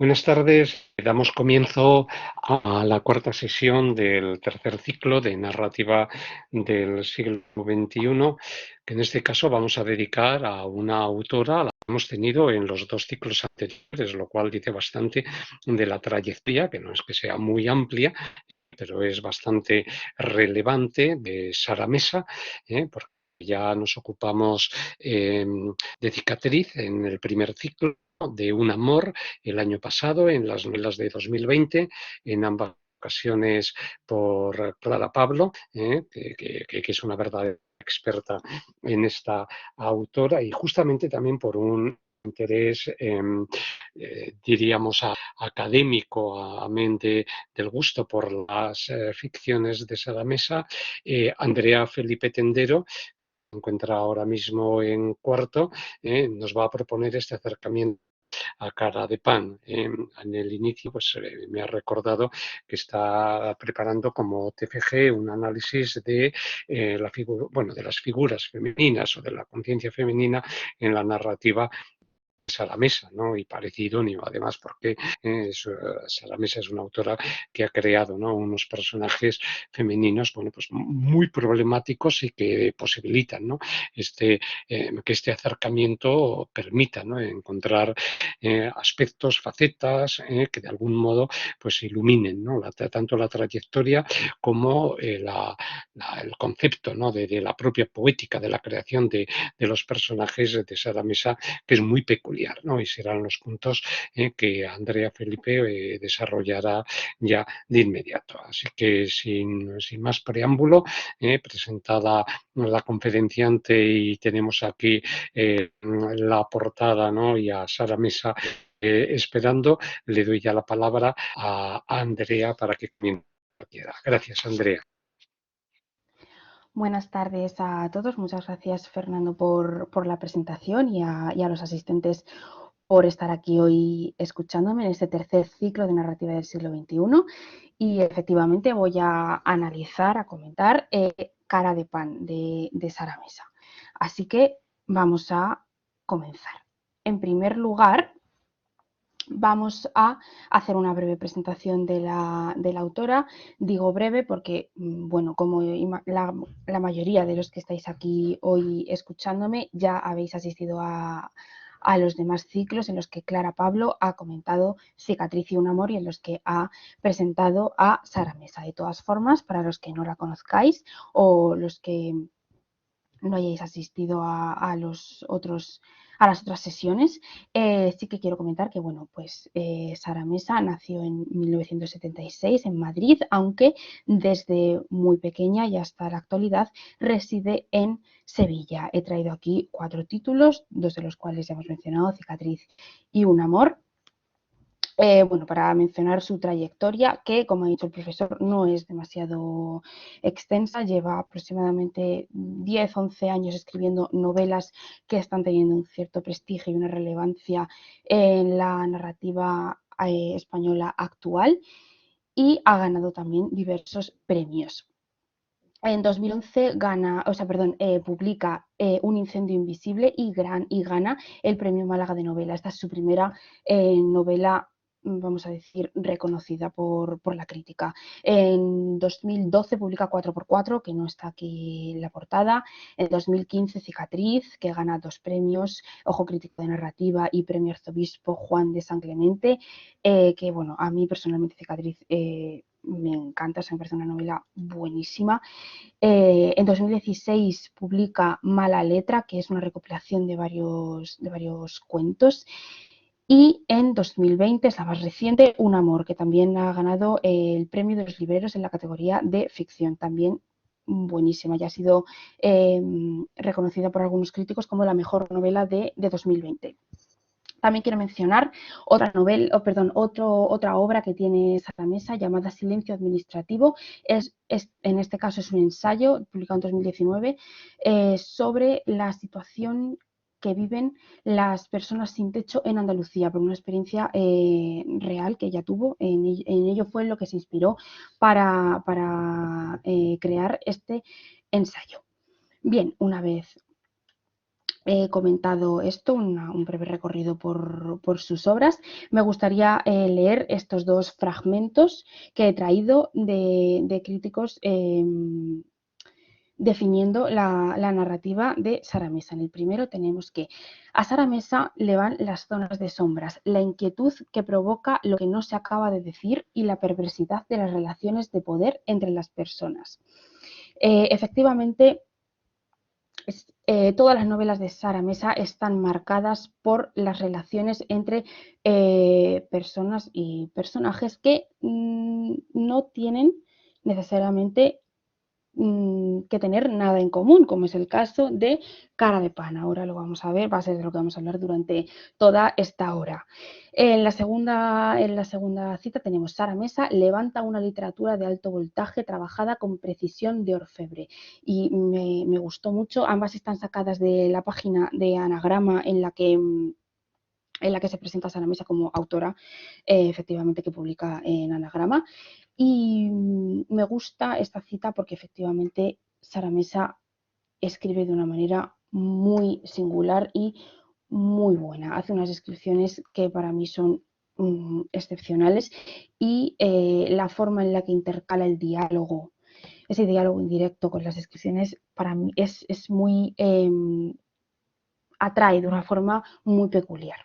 Buenas tardes. Damos comienzo a la cuarta sesión del tercer ciclo de narrativa del siglo XXI, que en este caso vamos a dedicar a una autora a la que hemos tenido en los dos ciclos anteriores, lo cual dice bastante de la trayectoria, que no es que sea muy amplia, pero es bastante relevante, de Sara Mesa, porque ya nos ocupamos de Cicatriz en el primer ciclo, de Un amor el año pasado, en las novelas de 2020, en ambas ocasiones por Clara Pablo, que es una verdadera experta en esta autora, y justamente también por un interés, diríamos, académico, a mente del gusto por las ficciones de Sara Mesa. Andrea Felipe Tendero se encuentra ahora mismo en cuarto, nos va a proponer este acercamiento a Cara de Pan. En el inicio pues, me ha recordado que está preparando como TFG un análisis de, bueno, de las figuras femeninas o de la conciencia femenina en la narrativa a la mesa, ¿no? Y parece idóneo, además, porque Salamesa es una autora que ha creado, ¿no?, unos personajes femeninos, bueno, pues muy problemáticos y que posibilitan, ¿no?, que este acercamiento permita, ¿no?, encontrar aspectos, facetas, que de algún modo pues iluminen, ¿no?, tanto la trayectoria como el concepto, ¿no?, de la propia poética de la creación de los personajes de Sara Mesa, que es muy peculiar, ¿no? Y serán los puntos que Andrea Felipe desarrollará ya de inmediato. Así que sin más preámbulo, presentada la conferenciante y tenemos aquí la portada, ¿no?, y a Sara Mesa esperando, le doy ya la palabra a Andrea para que comience. Gracias, Andrea. Buenas tardes a todos. Muchas gracias, Fernando, por la presentación y a los asistentes por estar aquí hoy escuchándome en este tercer ciclo de narrativa del siglo XXI. Y efectivamente voy a analizar, a comentar Cara de Pan de Sara Mesa. Así que vamos a comenzar. En primer lugar, vamos a hacer una breve presentación de la autora. Digo breve porque, bueno, como la mayoría de los que estáis aquí hoy escuchándome ya habéis asistido a los demás ciclos en los que Clara Pablo ha comentado Cicatriz y un amor y en los que ha presentado a Sara Mesa. De todas formas, para los que no la conozcáis o los que no hayáis asistido a las otras sesiones, sí que quiero comentar que, bueno, pues Sara Mesa nació en 1976 en Madrid, aunque desde muy pequeña y hasta la actualidad reside en Sevilla. He traído aquí 4 títulos, 2 de los cuales ya hemos mencionado, Cicatriz y un amor. Bueno, para mencionar su trayectoria, que como ha dicho el profesor no es demasiado extensa, lleva aproximadamente 10-11 años escribiendo novelas que están teniendo un cierto prestigio y una relevancia en la narrativa española actual, y ha ganado también diversos premios. En 2011 publica Un incendio invisible y gana el premio Málaga de novela. Esta es su primera novela, vamos a decir, reconocida por la crítica. En 2012 publica 4x4, que no está aquí en la portada. En 2015 Cicatriz, que gana 2 premios, Ojo Crítico de Narrativa y Premio Arzobispo Juan de San Clemente, que, bueno, a mí personalmente Cicatriz me encanta, se me parece una novela buenísima. En 2016 publica Mala Letra, que es una recopilación de varios cuentos. Y en 2020 es la más reciente, Un amor, que también ha ganado el premio de los libreros en la categoría de ficción. También buenísima, ya ha sido reconocida por algunos críticos como la mejor novela de 2020. También quiero mencionar otra obra que tiene Sara Mesa llamada Silencio Administrativo. En este caso es un ensayo publicado en 2019 sobre la situación que viven las personas sin techo en Andalucía, por una experiencia real que ella tuvo. En ello fue lo que se inspiró para crear este ensayo. Bien, una vez he comentado esto, un breve recorrido por sus obras. Me gustaría leer estos dos fragmentos que he traído de críticos definiendo la narrativa de Sara Mesa. En el primero tenemos que a Sara Mesa le van las zonas de sombras, la inquietud que provoca lo que no se acaba de decir y la perversidad de las relaciones de poder entre las personas. Efectivamente, todas las novelas de Sara Mesa están marcadas por las relaciones entre personas y personajes que no tienen necesariamente que tener nada en común, como es el caso de Cara de Pan. Ahora lo vamos a ver, va a ser de lo que vamos a hablar durante toda esta hora. En la segunda cita tenemos Sara Mesa levanta una literatura de alto voltaje trabajada con precisión de orfebre. Y me gustó mucho, ambas están sacadas de la página de Anagrama en la que se presenta Sara Mesa como autora, efectivamente, que publica en Anagrama. Y me gusta esta cita porque efectivamente Sara Mesa escribe de una manera muy singular y muy buena. Hace unas descripciones que para mí son excepcionales y la forma en la que intercala el diálogo, ese diálogo indirecto con las descripciones, para mí es muy atrae de una forma muy peculiar.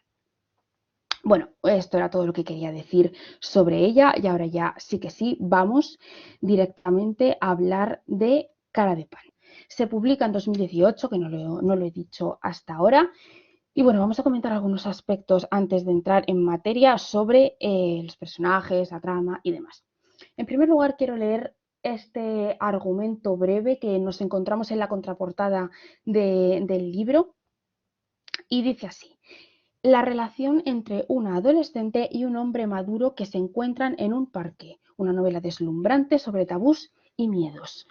Bueno, esto era todo lo que quería decir sobre ella y ahora ya sí que sí, vamos directamente a hablar de Cara de Pan. Se publica en 2018, que no lo he dicho hasta ahora, y bueno, vamos a comentar algunos aspectos antes de entrar en materia sobre los personajes, la trama y demás. En primer lugar, quiero leer este argumento breve que nos encontramos en la contraportada del libro y dice así. La relación entre una adolescente y un hombre maduro que se encuentran en un parque, una novela deslumbrante sobre tabús y miedos.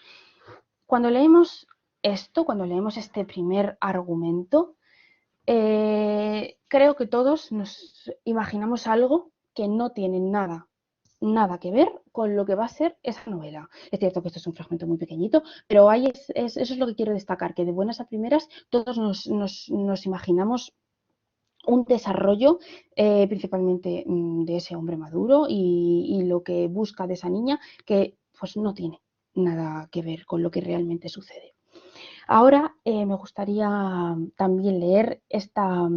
Cuando leemos esto, cuando leemos este primer argumento, creo que todos nos imaginamos algo que no tiene nada que ver con lo que va a ser esa novela. Es cierto que esto es un fragmento muy pequeñito, pero eso es lo que quiero destacar, que de buenas a primeras todos nos imaginamos un desarrollo principalmente de ese hombre maduro y lo que busca de esa niña que pues no tiene nada que ver con lo que realmente sucede. Ahora me gustaría también leer esta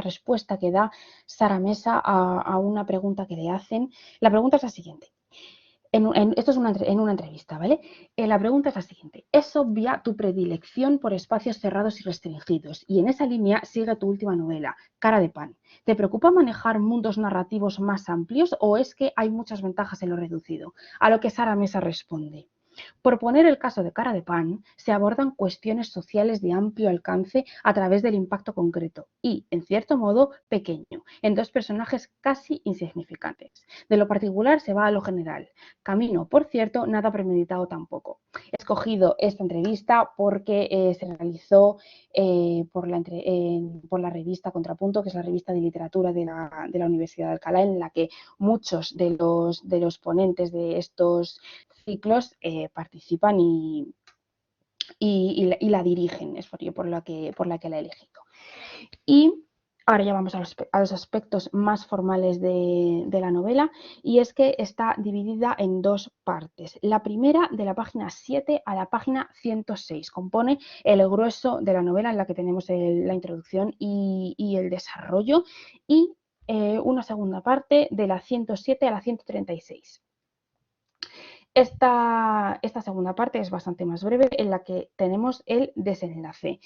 respuesta que da Sara Mesa a una pregunta que le hacen. La pregunta es la siguiente. Esto es en una entrevista, ¿vale? La pregunta es la siguiente. Es obvia tu predilección por espacios cerrados y restringidos, y en esa línea sigue tu última novela, Cara de Pan. ¿Te preocupa manejar mundos narrativos más amplios o es que hay muchas ventajas en lo reducido? A lo que Sara Mesa responde. Por poner el caso de Cara de Pan, se abordan cuestiones sociales de amplio alcance a través del impacto concreto y, en cierto modo, pequeño, en dos personajes casi insignificantes. De lo particular se va a lo general. Camino, por cierto, nada premeditado tampoco. He escogido esta entrevista porque se realizó por la revista Contrapunto, que es la revista de literatura de la Universidad de Alcalá, en la que muchos de los ponentes de estos ciclos participan y la dirigen, es por la que la he elegido. Y ahora ya vamos a los aspectos más formales de la novela, y es que está dividida en dos partes. La primera, de la página 7 a la página 106, compone el grueso de la novela en la que tenemos la introducción y el desarrollo, y una segunda parte de la 107 a la 136. Esta segunda parte es bastante más breve, en la que tenemos el desenlace.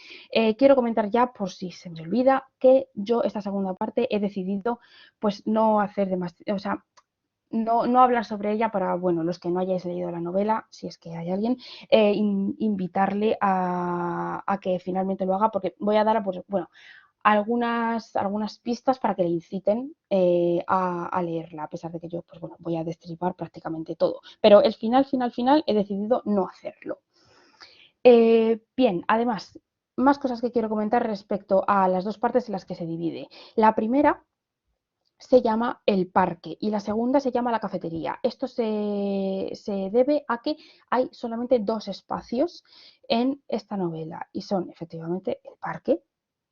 Quiero comentar ya, por si se me olvida, que yo esta segunda parte he decidido pues no hacer demasiado, o sea, no hablar sobre ella para, bueno, los que no hayáis leído la novela, si es que hay alguien, invitarle a que finalmente lo haga, porque voy a dar, pues, bueno, algunas pistas para que le inciten a leerla, a pesar de que yo, pues bueno, voy a destripar prácticamente todo. Pero el final, he decidido no hacerlo. Bien, además, más cosas que quiero comentar respecto a las dos partes en las que se divide. La primera se llama El Parque y la segunda se llama La Cafetería. Esto se debe a que hay solamente dos espacios en esta novela y son efectivamente el parque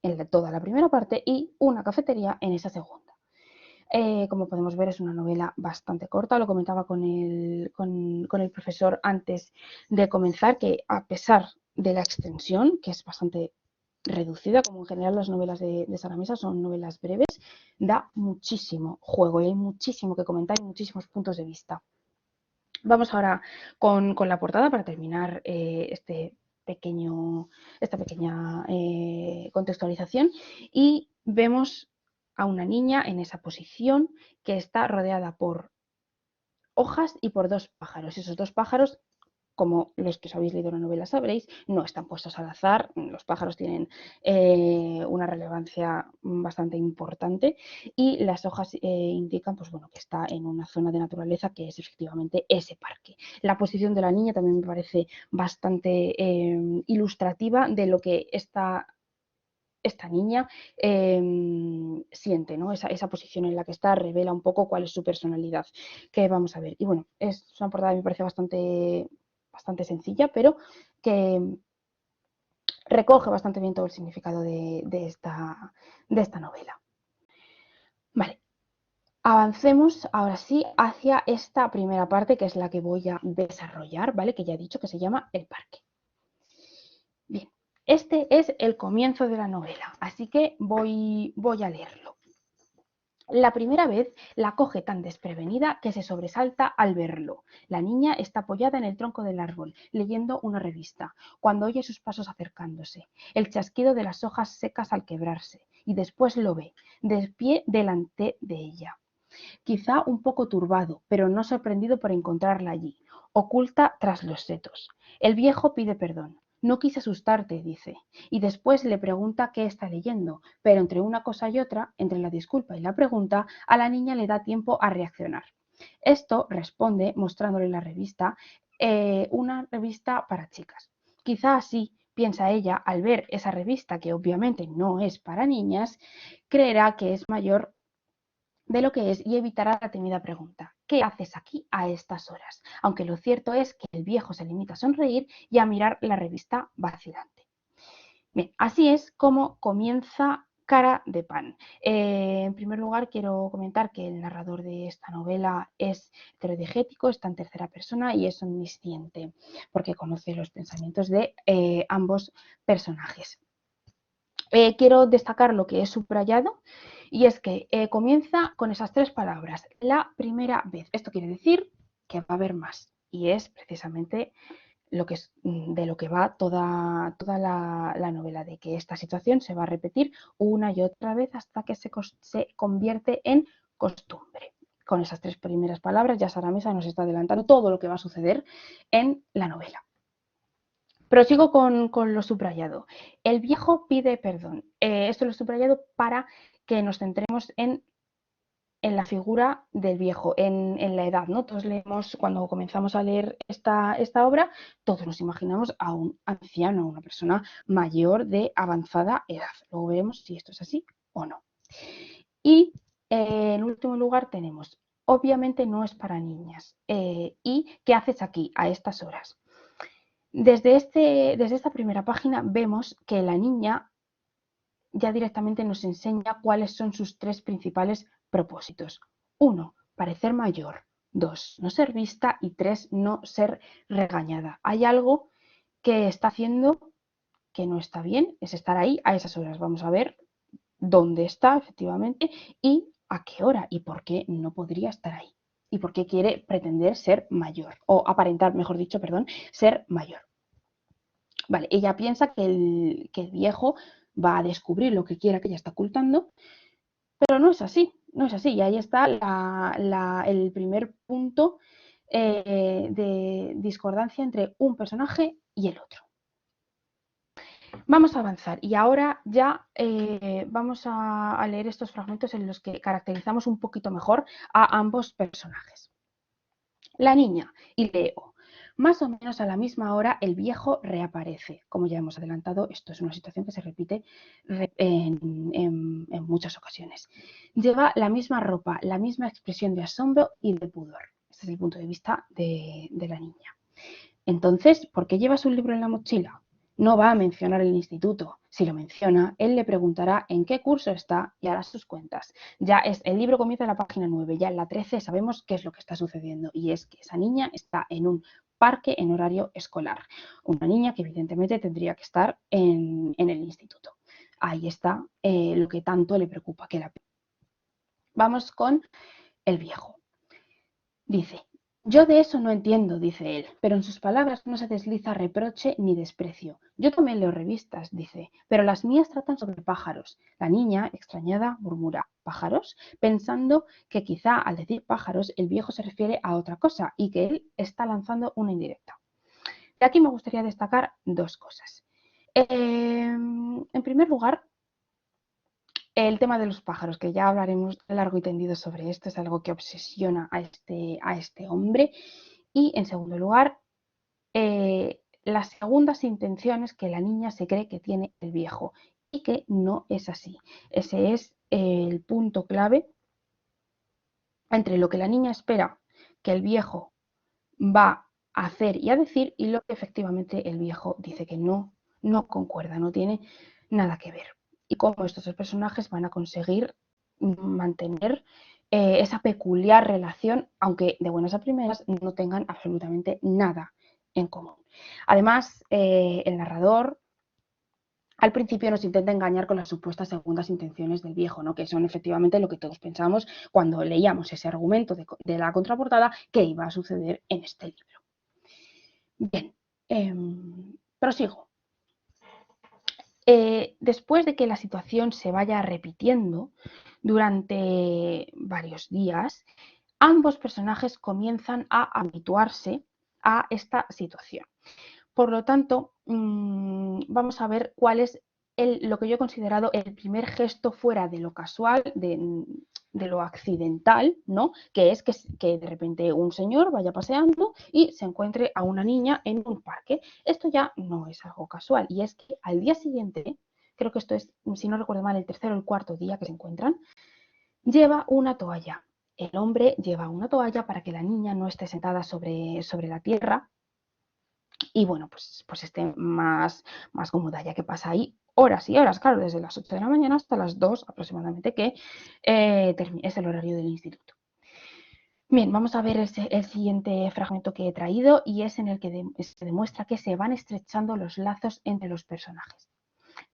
en toda la primera parte y una cafetería en esa segunda. Como podemos ver, es una novela bastante corta. Lo comentaba con el profesor antes de comenzar, que a pesar de la extensión, que es bastante reducida, como en general las novelas de Sara Mesa son novelas breves, da muchísimo juego y hay muchísimo que comentar y muchísimos puntos de vista. Vamos ahora con la portada para terminar esta pequeña contextualización y vemos a una niña en esa posición que está rodeada por hojas y por dos pájaros. Esos dos pájaros, como los que os habéis leído la novela sabréis, no están puestos al azar. Los pájaros tienen una relevancia bastante importante y las hojas indican pues, bueno, que está en una zona de naturaleza que es efectivamente ese parque. La posición de la niña también me parece bastante ilustrativa de lo que esta niña siente, ¿no? Esa posición en la que está revela un poco cuál es su personalidad, que vamos a ver. Y bueno, es una portada que me parece bastante sencilla, pero que recoge bastante bien todo el significado de esta novela. Vale, avancemos ahora sí hacia esta primera parte, que es la que voy a desarrollar, ¿vale? Que ya he dicho que se llama El Parque. Bien, este es el comienzo de la novela, así que voy a leerlo. La primera vez la coge tan desprevenida que se sobresalta al verlo. La niña está apoyada en el tronco del árbol, leyendo una revista, cuando oye sus pasos acercándose, el chasquido de las hojas secas al quebrarse, y después lo ve, de pie delante de ella. Quizá un poco turbado, pero no sorprendido por encontrarla allí, oculta tras los setos. El viejo pide perdón. No quise asustarte, dice, y después le pregunta qué está leyendo, pero entre una cosa y otra, entre la disculpa y la pregunta, a la niña le da tiempo a reaccionar. Esto responde mostrándole la revista, una revista para chicas. Quizá así, piensa ella, al ver esa revista que obviamente no es para niñas, creerá que es mayor de lo que es y evitará la temida pregunta: ¿qué haces aquí a estas horas? Aunque lo cierto es que el viejo se limita a sonreír y a mirar la revista vacilante. Bien, así es como comienza Cara de Pan. En primer lugar, quiero comentar que el narrador de esta novela es heterodigético, está en tercera persona y es omnisciente, porque conoce los pensamientos de ambos personajes. Quiero destacar lo que he subrayado y es que comienza con esas tres palabras, la primera vez. Esto quiere decir que va a haber más y es precisamente de lo que va toda la novela, de que esta situación se va a repetir una y otra vez hasta que se convierte en costumbre. Con esas tres primeras palabras ya Sara Mesa nos está adelantando todo lo que va a suceder en la novela. Prosigo con lo subrayado. El viejo pide perdón. Esto lo he subrayado para que nos centremos en la figura del viejo, en la edad, ¿no? Todos leemos, cuando comenzamos a leer esta obra, todos nos imaginamos a un anciano, una persona mayor de avanzada edad. Luego veremos si esto es así o no. Y en último lugar tenemos, obviamente no es para niñas. ¿Y qué haces aquí a estas horas? Desde esta primera página vemos que la niña ya directamente nos enseña cuáles son sus tres principales propósitos. 1, parecer mayor. 2, no ser vista. Y 3, no ser regañada. Hay algo que está haciendo que no está bien, es estar ahí a esas horas. Vamos a ver dónde está efectivamente y a qué hora y por qué no podría estar ahí. Y por qué quiere pretender ser mayor, o aparentar, mejor dicho, perdón, ser mayor. Vale, ella piensa que el viejo va a descubrir lo que quiera que ella está ocultando, pero no es así, no es así. Y ahí está el primer punto de discordancia entre un personaje y el otro. Vamos a avanzar y ahora ya vamos a leer estos fragmentos en los que caracterizamos un poquito mejor a ambos personajes. La niña, y leo: Más o menos a la misma hora el viejo reaparece. Como ya hemos adelantado, esto es una situación que se repite en muchas ocasiones. Lleva la misma ropa, la misma expresión de asombro y de pudor. Este es el punto de vista de la niña. Entonces, ¿por qué llevas un libro en la mochila? No va a mencionar el instituto. Si lo menciona, él le preguntará en qué curso está y hará sus cuentas. El libro comienza en la página 9, ya en la 13 sabemos qué es lo que está sucediendo, y es que esa niña está en un parque en horario escolar. Una niña que evidentemente tendría que estar en el instituto. Ahí está lo que tanto le preocupa. Vamos con el viejo. Dice: yo de eso no entiendo, dice él, pero en sus palabras no se desliza reproche ni desprecio. Yo también leo revistas, dice, pero las mías tratan sobre pájaros. La niña, extrañada, murmura: ¿pájaros? Pensando que quizá al decir pájaros el viejo se refiere a otra cosa y que él está lanzando una indirecta. De aquí me gustaría destacar dos cosas. En primer lugar, el tema de los pájaros, que ya hablaremos largo y tendido sobre esto, es algo que obsesiona a este hombre. Y en segundo lugar, las segundas intenciones que la niña se cree que tiene el viejo y que no es así. Ese es el punto clave entre lo que la niña espera que el viejo va a hacer y a decir y lo que efectivamente el viejo dice que no concuerda, no tiene nada que ver. Y cómo estos dos personajes van a conseguir mantener esa peculiar relación, aunque de buenas a primeras no tengan absolutamente nada en común. Además, el narrador al principio nos intenta engañar con las supuestas segundas intenciones del viejo, ¿no? Que son efectivamente lo que todos pensamos cuando leíamos ese argumento de la contraportada que iba a suceder en este libro. Bien, prosigo. Después de que la situación se vaya repitiendo durante varios días, ambos personajes comienzan a habituarse a esta situación. Por lo tanto, vamos a ver cuál es lo que yo he considerado el primer gesto fuera de lo casual, de lo accidental, ¿no? Que es que de repente un señor vaya paseando y se encuentre a una niña en un parque. Esto ya no es algo casual, y es que al día siguiente, creo que esto es, si no recuerdo mal, el tercer o el cuarto día que se encuentran, lleva una toalla. El hombre lleva una toalla para que la niña no esté sentada sobre la tierra y bueno, pues esté más cómoda, ya que pasa ahí horas y horas, claro, desde las 8 de la mañana hasta las 2 aproximadamente, que es el horario del instituto. Bien, vamos a ver el siguiente fragmento que he traído, y es en el que se demuestra que se van estrechando los lazos entre los personajes.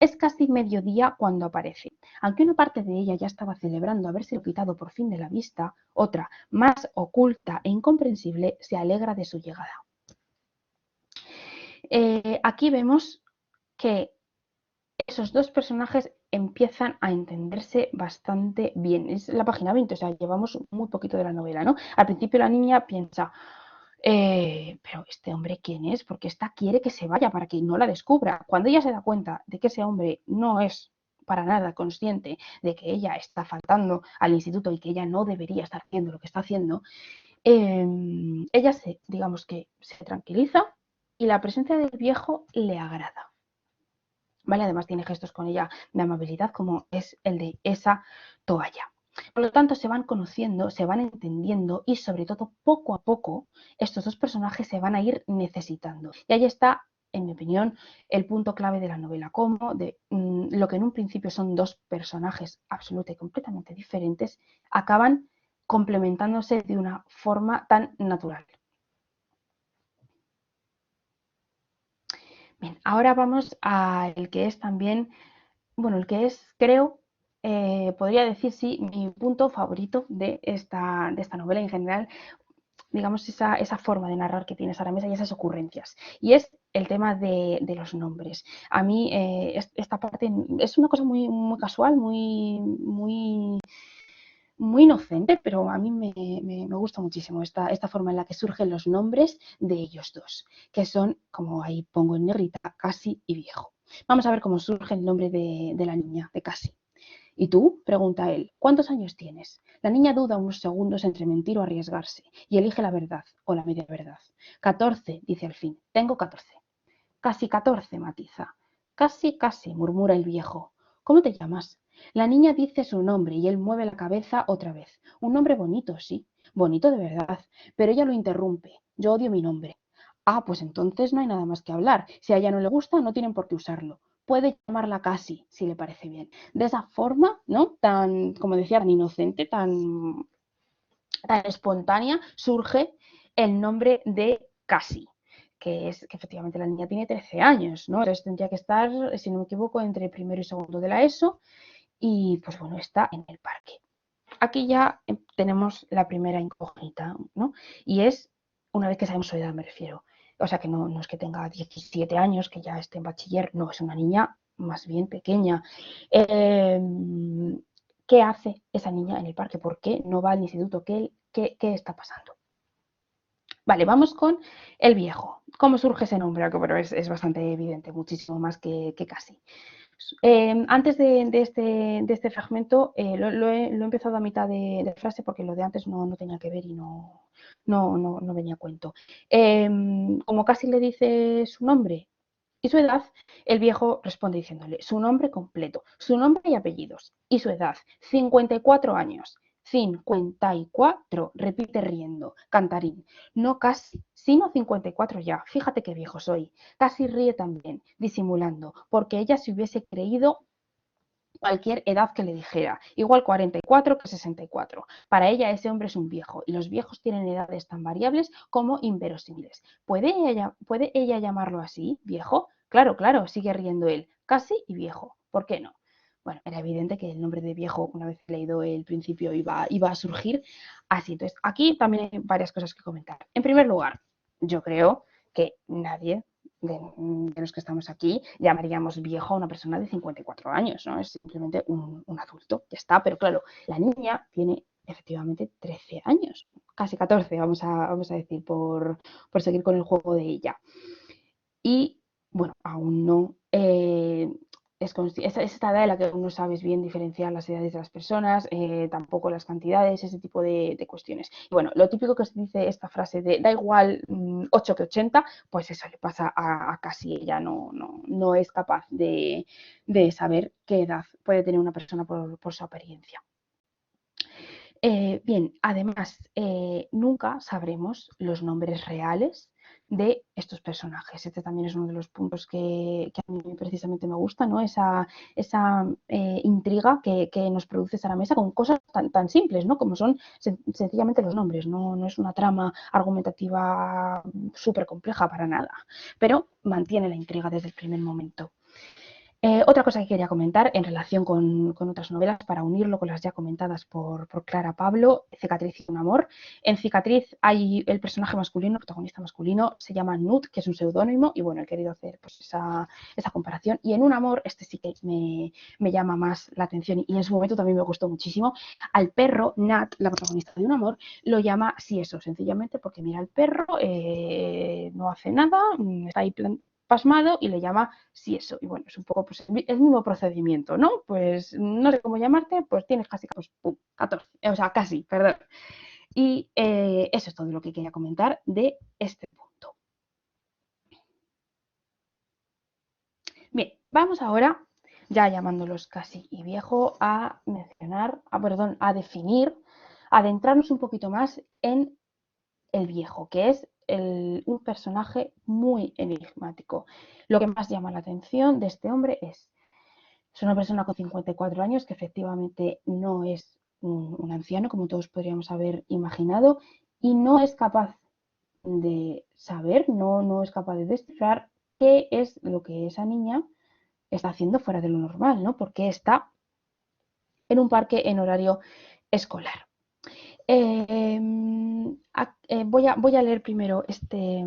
Es casi mediodía cuando aparece. Aunque una parte de ella ya estaba celebrando haberse quitado por fin de la vista, otra, más oculta e incomprensible, se alegra de su llegada. Aquí vemos que esos dos personajes empiezan a entenderse bastante bien. Es la página 20, o sea, llevamos muy poquito de la novela, ¿no? Al principio la niña piensa, pero este hombre, ¿quién es? Porque esta quiere que se vaya para que no la descubra. Cuando ella se da cuenta de que ese hombre no es para nada consciente de que ella está faltando al instituto y que ella no debería estar haciendo lo que está haciendo, ella digamos que se tranquiliza y la presencia del viejo le agrada. ¿Vale? Además tiene gestos con ella de amabilidad, como es el de esa toalla. Por lo tanto, se van conociendo, se van entendiendo y sobre todo, poco a poco, estos dos personajes se van a ir necesitando. Y ahí está, en mi opinión, el punto clave de la novela, como lo que en un principio son dos personajes absolutamente y completamente diferentes, acaban complementándose de una forma tan natural. Bien, ahora vamos al que es también, bueno, el que es, creo, podría decir, sí, mi punto favorito de esta novela en general, digamos, esa forma de narrar que tiene Sara Mesa y esas ocurrencias. Y es el tema de los nombres. A mí esta parte es una cosa muy, muy casual, muy inocente, pero a mí me gusta muchísimo esta forma en la que surgen los nombres de ellos dos, que son, como ahí pongo en negrita, Casi y Viejo. Vamos a ver cómo surge el nombre de la niña, de Casi. ¿Y tú? Pregunta él. ¿Cuántos años tienes? La niña duda unos segundos entre mentir o arriesgarse y elige la verdad o la media verdad. 14, dice al fin. Tengo 14. Casi 14, matiza. Casi, casi, murmura el viejo. ¿Cómo te llamas? La niña dice su nombre y él mueve la cabeza otra vez. Un nombre bonito, sí. Bonito de verdad. Pero ella lo interrumpe. Yo odio mi nombre. Ah, pues entonces no hay nada más que hablar. Si a ella no le gusta, no tienen por qué usarlo. Puede llamarla Casi, si le parece bien. De esa forma, ¿no? Tan, como decía, tan inocente, tan espontánea, surge el nombre de Casi, que es que efectivamente la niña tiene 13 años, ¿no? Entonces tendría que estar, si no me equivoco, entre primero y segundo de la ESO y pues bueno, está en el parque. Aquí ya tenemos la primera incógnita, ¿no? Y es, una vez que sabemos su edad me refiero, o sea que no es que tenga 17 años, que ya esté en bachiller, no, es una niña más bien pequeña. Eh, ¿Qué hace esa niña en el parque? ¿Por qué no va al instituto? ¿Qué está pasando? Vale, vamos con el viejo. ¿Cómo surge ese nombre? Aunque bueno, es bastante evidente, muchísimo más que Casi. Antes de este fragmento, lo he empezado a mitad de frase porque lo de antes no tenía que ver y no venía a cuento. Como Casi le dice su nombre y su edad, el viejo responde diciéndole su nombre completo, su nombre y apellidos y su edad, 54 años. 54, repite riendo, cantarín. No Casi, sino 54 ya. Fíjate qué viejo soy. Casi ríe también, disimulando, porque ella se hubiese creído cualquier edad que le dijera, igual 44 que 64. Para ella ese hombre es un viejo y los viejos tienen edades tan variables como inverosímiles. ¿Puede ella llamarlo así, viejo? Claro, claro, sigue riendo él, casi y viejo. ¿Por qué no? Bueno, era evidente que el nombre de viejo, una vez leído el principio, iba a surgir así. Entonces, aquí también hay varias cosas que comentar. En primer lugar, yo creo que nadie de los que estamos aquí llamaríamos viejo a una persona de 54 años, ¿no? Es simplemente un adulto, ya está. Pero claro, la niña tiene efectivamente 13 años, casi 14, vamos a decir, por seguir con el juego de ella. Y bueno, aún no es esta edad en la que aún no sabes bien diferenciar las edades de las personas, tampoco las cantidades, ese tipo de cuestiones. Y bueno, lo típico que se dice esta frase de da igual 8 que 80, pues eso le pasa a Casi. Ella no es capaz de saber qué edad puede tener una persona por su apariencia. Bien, además, nunca sabremos los nombres reales de estos personajes. Este también es uno de los puntos que a mí precisamente me gusta, ¿no? Esa intriga que nos produce Sara Mesa con cosas tan simples, ¿no? Como son sencillamente los nombres. No es una trama argumentativa súper compleja para nada, pero mantiene la intriga desde el primer momento. Otra cosa que quería comentar en relación con otras novelas, para unirlo con las ya comentadas por Clara Pablo, Cicatriz y un amor. En Cicatriz hay el personaje masculino, el protagonista masculino, se llama Nut, que es un seudónimo, y bueno, he querido hacer pues, esa comparación. Y en un amor, este sí que me llama más la atención y en su momento también me gustó muchísimo. Al perro, Nat, la protagonista de un amor, lo llama Si eso, sencillamente porque mira al perro, no hace nada, está ahí pasmado y le llama Si eso. Y bueno, es un poco pues, el mismo procedimiento, ¿no? Pues no sé cómo llamarte, pues tienes casi, pues, pum, 14, o sea, casi, perdón. Y eso es todo lo que quería comentar de este punto. Bien, vamos ahora, ya llamándolos casi y viejo, a mencionar, a definir, adentrarnos un poquito más en el viejo, que es un personaje muy enigmático. Lo que más llama la atención de este hombre es una persona con 54 años que efectivamente no es un anciano, como todos podríamos haber imaginado, y no es capaz de saber, no es capaz de descifrar qué es lo que esa niña está haciendo fuera de lo normal, ¿no? Porque está en un parque en horario escolar. Voy a leer primero este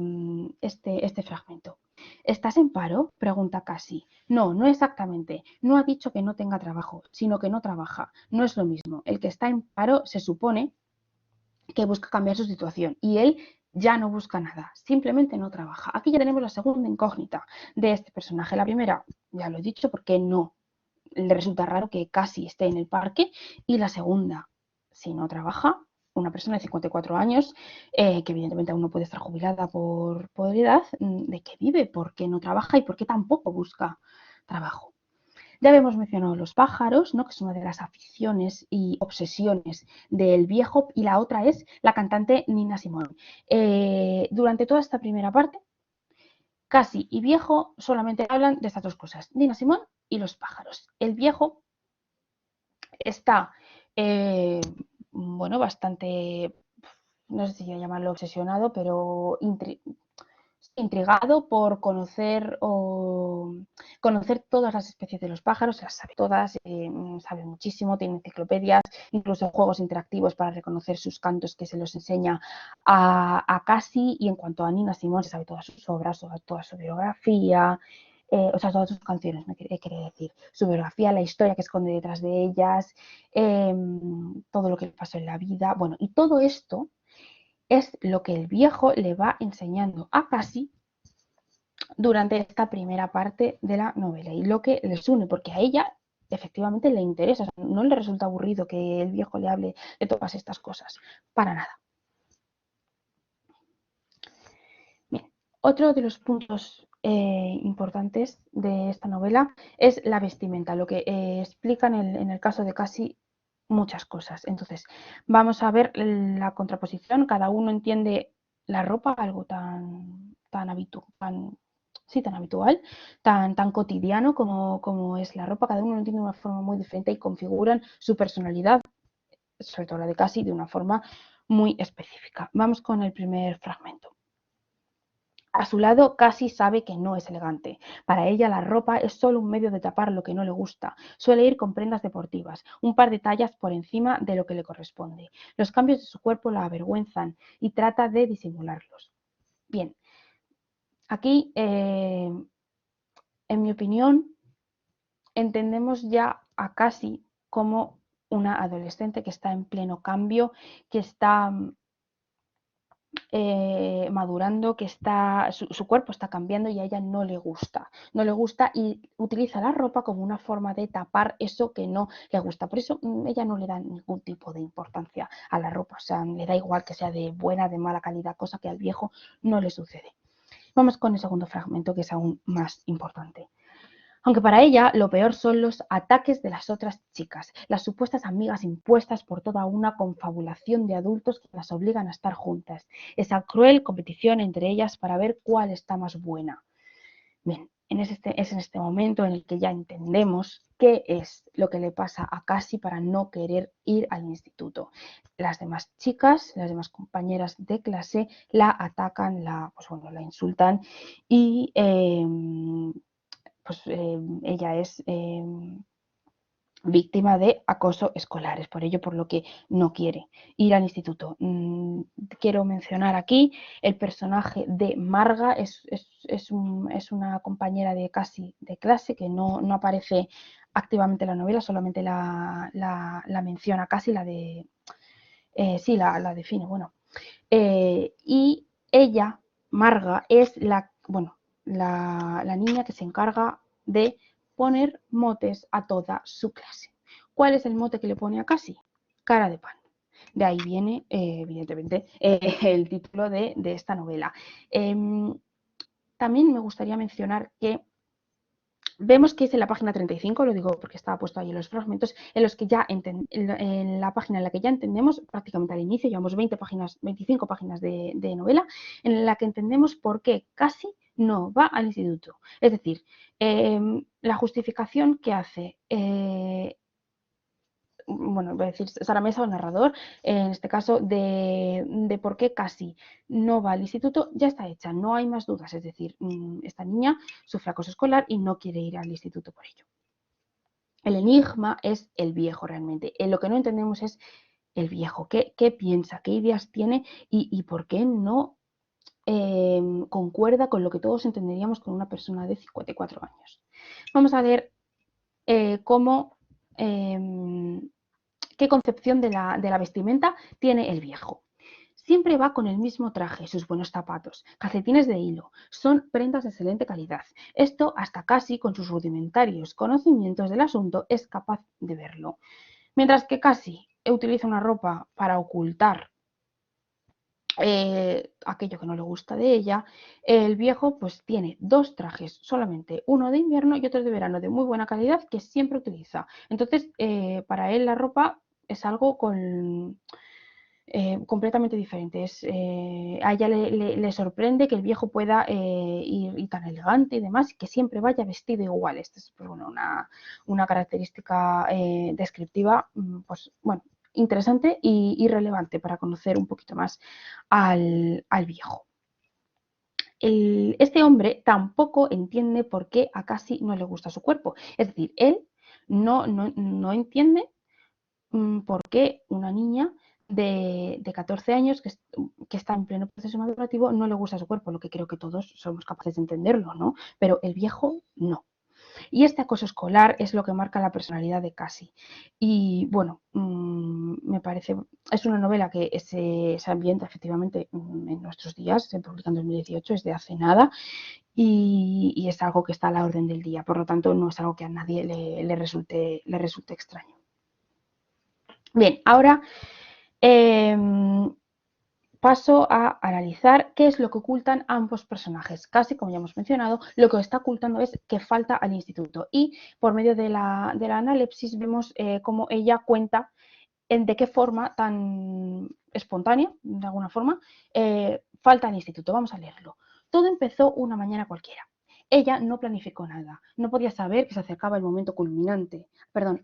fragmento. ¿Estás en paro? Pregunta Casi. No exactamente. No ha dicho que no tenga trabajo, sino que no trabaja. No es lo mismo. El que está en paro se supone que busca cambiar su situación y él ya no busca nada, simplemente no trabaja. Aquí ya tenemos la segunda incógnita de este personaje. La primera, ya lo he dicho, porque no le resulta raro que casi esté en el parque. Y la segunda, si no trabaja, una persona de 54 años, que evidentemente aún no puede estar jubilada por edad, ¿de qué vive? ¿Por qué no trabaja y por qué tampoco busca trabajo? Ya habíamos mencionado los pájaros, ¿no? Que es una de las aficiones y obsesiones del viejo, y la otra es la cantante Nina Simone. Durante toda esta primera parte, Casi y Viejo solamente hablan de estas dos cosas, Nina Simone y los pájaros. El viejo está, bueno, bastante, no sé si llamarlo obsesionado, pero intrigado por conocer todas las especies de los pájaros, las sabe todas, sabe muchísimo, tiene enciclopedias, incluso juegos interactivos para reconocer sus cantos que se los enseña a Cassie. Y en cuanto a Nina Simone, se sabe todas sus obras, toda su biografía, o sea, todas sus canciones, me quiere decir, su biografía, la historia que esconde detrás de ellas, todo lo que le pasó en la vida. Bueno, y todo esto es lo que el viejo le va enseñando a Cassie durante esta primera parte de la novela y lo que les une, porque a ella efectivamente le interesa, o sea, no le resulta aburrido que el viejo le hable de todas estas cosas, para nada. Bien, otro de los puntos importantes de esta novela es la vestimenta, lo que explica en el caso de Cassie muchas cosas. Entonces, vamos a ver la contraposición, cada uno entiende la ropa, algo tan habitual, tan cotidiano como es la ropa, cada uno lo entiende de una forma muy diferente y configuran su personalidad, sobre todo la de Cassie, de una forma muy específica. Vamos con el primer fragmento. A su lado, Cassie sabe que no es elegante. Para ella, la ropa es solo un medio de tapar lo que no le gusta. Suele ir con prendas deportivas, un par de tallas por encima de lo que le corresponde. Los cambios de su cuerpo la avergüenzan y trata de disimularlos. Bien, aquí, en mi opinión, entendemos ya a Cassie como una adolescente que está en pleno cambio, que está madurando, que su cuerpo está cambiando y a ella no le gusta. No le gusta y utiliza la ropa como una forma de tapar eso que no le gusta. Por eso ella no le da ningún tipo de importancia a la ropa. O sea, le da igual que sea de buena, de mala calidad, cosa que al viejo no le sucede. Vamos con el segundo fragmento, que es aún más importante. Aunque para ella lo peor son los ataques de las otras chicas, las supuestas amigas impuestas por toda una confabulación de adultos que las obligan a estar juntas, esa cruel competición entre ellas para ver cuál está más buena. Bien, es en este momento en el que ya entendemos qué es lo que le pasa a Cassie para no querer ir al instituto. Las demás chicas, las demás compañeras de clase la atacan, la insultan y ella es víctima de acoso escolar, es por ello por lo que no quiere ir al instituto. Quiero mencionar aquí el personaje de Marga, es una compañera de Cassie de clase que no aparece activamente en la novela, solamente la menciona Cassie, la define, bueno. Y ella, Marga, es la niña que se encarga de poner motes a toda su clase. ¿Cuál es el mote que le pone a Cassie? Cara de pan. De ahí viene, evidentemente, el título de esta novela. También me gustaría mencionar que vemos que es en la página 35, lo digo porque estaba puesto ahí en los fragmentos, en los que ya en la página en la que ya entendemos, prácticamente al inicio, llevamos 25 páginas de novela, en la que entendemos por qué Cassie no va al instituto. Es decir, la justificación que hace voy a decir Sara Mesa, o narrador, en este caso, de por qué Cassie no va al instituto, ya está hecha, no hay más dudas. Es decir, esta niña sufre acoso escolar y no quiere ir al instituto por ello. El enigma es el viejo realmente. Lo que no entendemos es el viejo, qué piensa, qué ideas tiene y por qué no concuerda con lo que todos entenderíamos con una persona de 54 años. Vamos a ver cómo qué concepción de la vestimenta tiene el viejo. Siempre va con el mismo traje, sus buenos zapatos, calcetines de hilo, son prendas de excelente calidad. Esto hasta casi con sus rudimentarios conocimientos del asunto es capaz de verlo. Mientras que casi utiliza una ropa para ocultar aquello que no le gusta de ella, el viejo pues tiene dos trajes, solamente uno de invierno y otro de verano de muy buena calidad que siempre utiliza. Entonces, para él la ropa es algo completamente diferente. A ella le sorprende que el viejo pueda ir tan elegante y demás, y que siempre vaya vestido igual. Esta es pues, bueno, una característica descriptiva, pues bueno, interesante y relevante para conocer un poquito más al viejo. Este hombre tampoco entiende por qué a Cassie no le gusta su cuerpo. Es decir, él no entiende por qué una niña de 14 años que está en pleno proceso madurativo no le gusta su cuerpo, lo que creo que todos somos capaces de entenderlo, ¿no? Pero el viejo no. Y este acoso escolar es lo que marca la personalidad de Cassie. Y bueno, me parece, es una novela que se ambienta efectivamente en nuestros días, se publica en 2018, es de hace nada, y es algo que está a la orden del día. Por lo tanto, no es algo que a nadie le resulte extraño. Bien, ahora paso a analizar qué es lo que ocultan ambos personajes. Casi, como ya hemos mencionado, lo que está ocultando es que falta al instituto. Y por medio de la analepsis vemos cómo ella cuenta de qué forma tan espontánea, de alguna forma, falta al instituto. Vamos a leerlo. Todo empezó una mañana cualquiera. Ella no planificó nada, no podía saber que se acercaba el momento culminante,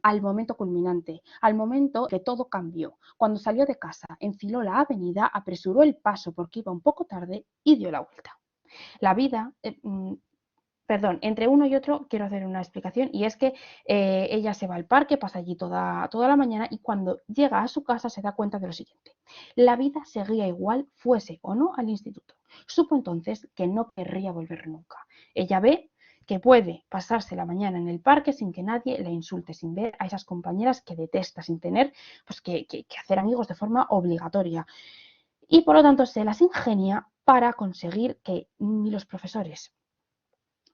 al momento que todo cambió. Cuando salió de casa, enfiló la avenida, apresuró el paso porque iba un poco tarde y dio la vuelta. La vida, entre uno y otro quiero hacer una explicación y es que ella se va al parque, pasa allí toda la mañana y cuando llega a su casa se da cuenta de lo siguiente. La vida seguía igual, fuese o no al instituto. Supo entonces que no querría volver nunca. Ella ve que puede pasarse la mañana en el parque sin que nadie la insulte, sin ver a esas compañeras que detesta, sin tener pues, que hacer amigos de forma obligatoria. Y por lo tanto se las ingenia para conseguir que ni los profesores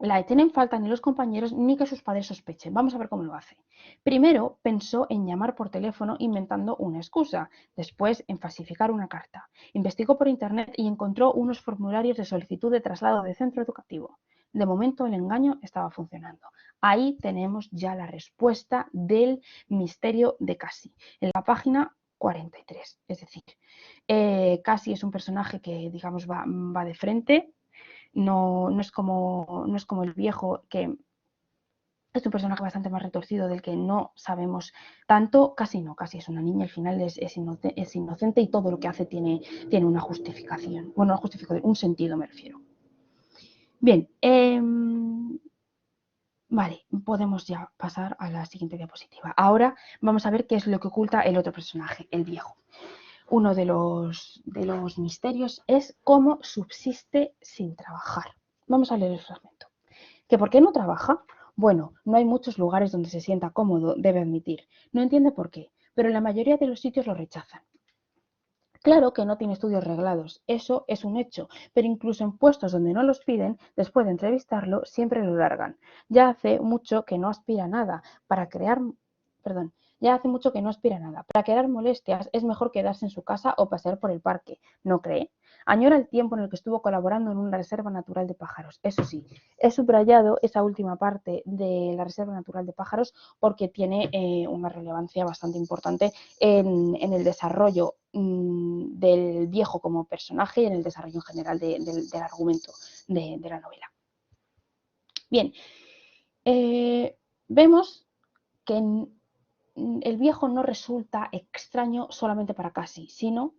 la echen en falta ni los compañeros ni que sus padres sospechen. Vamos a ver cómo lo hace. Primero pensó en llamar por teléfono inventando una excusa, después en falsificar una carta. Investigó por internet y encontró unos formularios de solicitud de traslado de centro educativo. De momento el engaño estaba funcionando. Ahí tenemos ya la respuesta del misterio de Cassie, en la página 43. Es decir, Cassie es un personaje que, digamos, va de frente. No es como el viejo, que es un personaje bastante más retorcido del que no sabemos tanto. Casi no, casi es una niña, al final es inocente y todo lo que hace tiene una justificación. Bueno, una justificación, un sentido me refiero. Bien, vale, podemos ya pasar a la siguiente diapositiva. Ahora vamos a ver qué es lo que oculta el otro personaje, el viejo. Uno de los misterios es cómo subsiste sin trabajar. Vamos a leer el fragmento. ¿Que por qué no trabaja? Bueno, no hay muchos lugares donde se sienta cómodo, debe admitir. No entiende por qué, pero en la mayoría de los sitios lo rechazan. Claro que no tiene estudios reglados, eso es un hecho, pero incluso en puestos donde no los piden, después de entrevistarlo, siempre lo largan. Ya hace mucho que no aspira a nada. Ya hace mucho que no aspira a nada. Para crear molestias es mejor quedarse en su casa o pasear por el parque, ¿no cree? Añora el tiempo en el que estuvo colaborando en una reserva natural de pájaros. Eso sí, he subrayado esa última parte de la reserva natural de pájaros porque tiene una relevancia bastante importante en el desarrollo del viejo como personaje y en el desarrollo en general del argumento de la novela. Bien, vemos que el viejo no resulta extraño solamente para Cassie, sino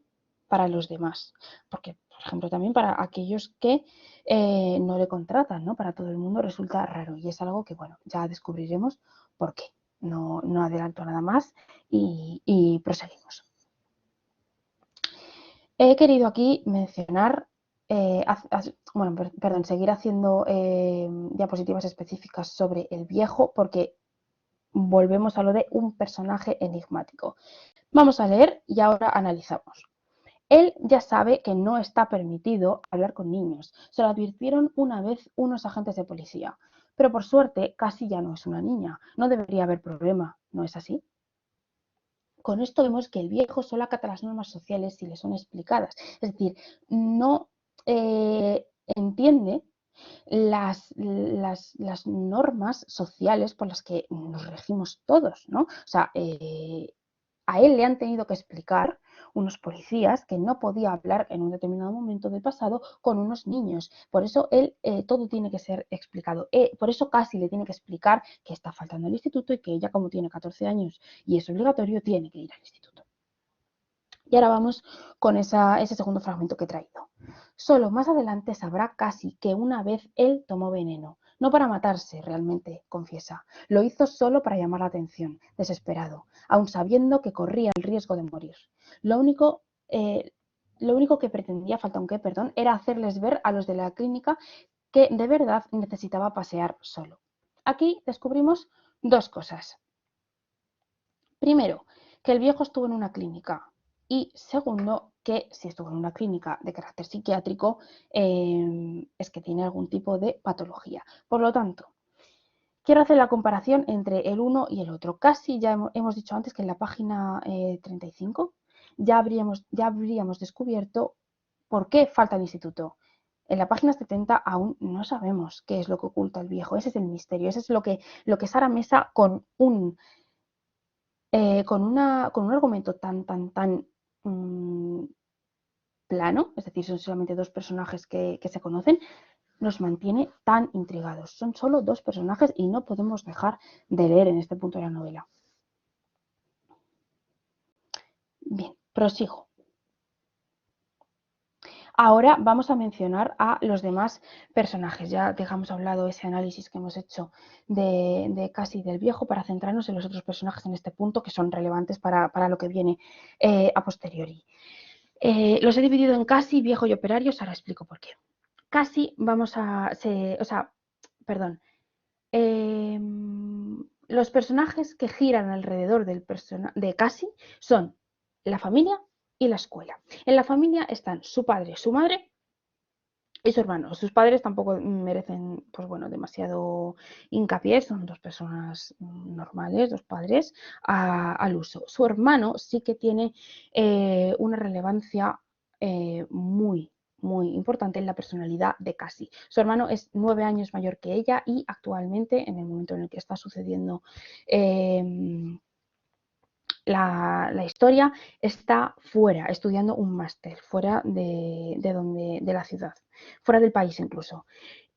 para los demás. Porque, por ejemplo, también para aquellos que no le contratan, ¿no? Para todo el mundo resulta raro y es algo que, bueno, ya descubriremos por qué. No adelanto nada más y proseguimos. He querido aquí mencionar, seguir haciendo diapositivas específicas sobre el viejo porque volvemos a lo de un personaje enigmático. Vamos a leer y ahora analizamos. Él ya sabe que no está permitido hablar con niños. Se lo advirtieron una vez unos agentes de policía. Pero por suerte, Cassie ya no es una niña. No debería haber problema, ¿no es así? Con esto vemos que el viejo solo acata las normas sociales si le son explicadas. Es decir, no entiende las normas sociales por las que nos regimos todos, ¿no? O sea, a él le han tenido que explicar unos policías que no podía hablar en un determinado momento del pasado con unos niños. Por eso él todo tiene que ser explicado. Por eso casi le tiene que explicar que está faltando al instituto y que ella, como tiene 14 años y es obligatorio, tiene que ir al instituto. Y ahora vamos con ese segundo fragmento que he traído. Solo más adelante sabrá casi que una vez él tomó veneno, no para matarse realmente, confiesa. Lo hizo solo para llamar la atención, desesperado, aun sabiendo que corría el riesgo de morir. Lo único, eh, lo único que pretendía, falta un qué, perdón, era hacerles ver a los de la clínica que de verdad necesitaba pasear solo. Aquí descubrimos dos cosas. Primero, que el viejo estuvo en una clínica y segundo, que si estuvo en una clínica de carácter psiquiátrico es que tiene algún tipo de patología. Por lo tanto, quiero hacer la comparación entre el uno y el otro. Casi ya hemos dicho antes que en la página 35 ya habríamos descubierto por qué falta el instituto. En la página 70 aún no sabemos qué es lo que oculta el viejo. Ese es el misterio. Ese es lo que Sara Mesa con un argumento tan plano, es decir, son solamente dos personajes que se conocen, nos mantiene tan intrigados. Son solo dos personajes y no podemos dejar de leer en este punto de la novela. Bien, prosigo. Ahora vamos a mencionar a los demás personajes. Ya dejamos hablado ese análisis que hemos hecho de Cassie del viejo para centrarnos en los otros personajes en este punto que son relevantes para lo que viene a posteriori. Los he dividido en Cassie, viejo y operarios, ahora explico por qué. Cassie, perdón, los personajes que giran alrededor de Cassie son la familia y la escuela. En la familia están su padre, su madre y su hermano. Sus padres tampoco merecen, pues bueno, demasiado hincapié, son dos personas normales, dos padres al uso. Su hermano sí que tiene una relevancia muy, muy importante en la personalidad de Cassie. Su hermano es 9 años mayor que ella y actualmente, en el momento en el que está sucediendo la historia, está fuera, estudiando un máster, fuera de la ciudad, fuera del país incluso.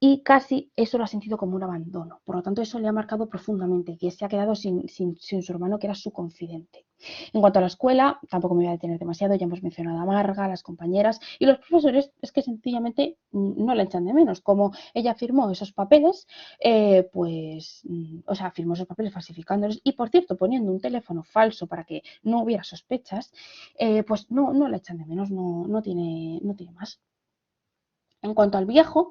Y casi eso lo ha sentido como un abandono. Por lo tanto, eso le ha marcado profundamente, que se ha quedado sin su hermano, que era su confidente. En cuanto a la escuela, tampoco me voy a detener demasiado, ya hemos mencionado a Marga, las compañeras, y los profesores es que sencillamente no la echan de menos. Como ella firmó esos papeles, firmó esos papeles falsificándolos y, por cierto, poniendo un teléfono falso para que no hubiera sospechas, pues no la echan de menos, no tiene más. En cuanto al viejo,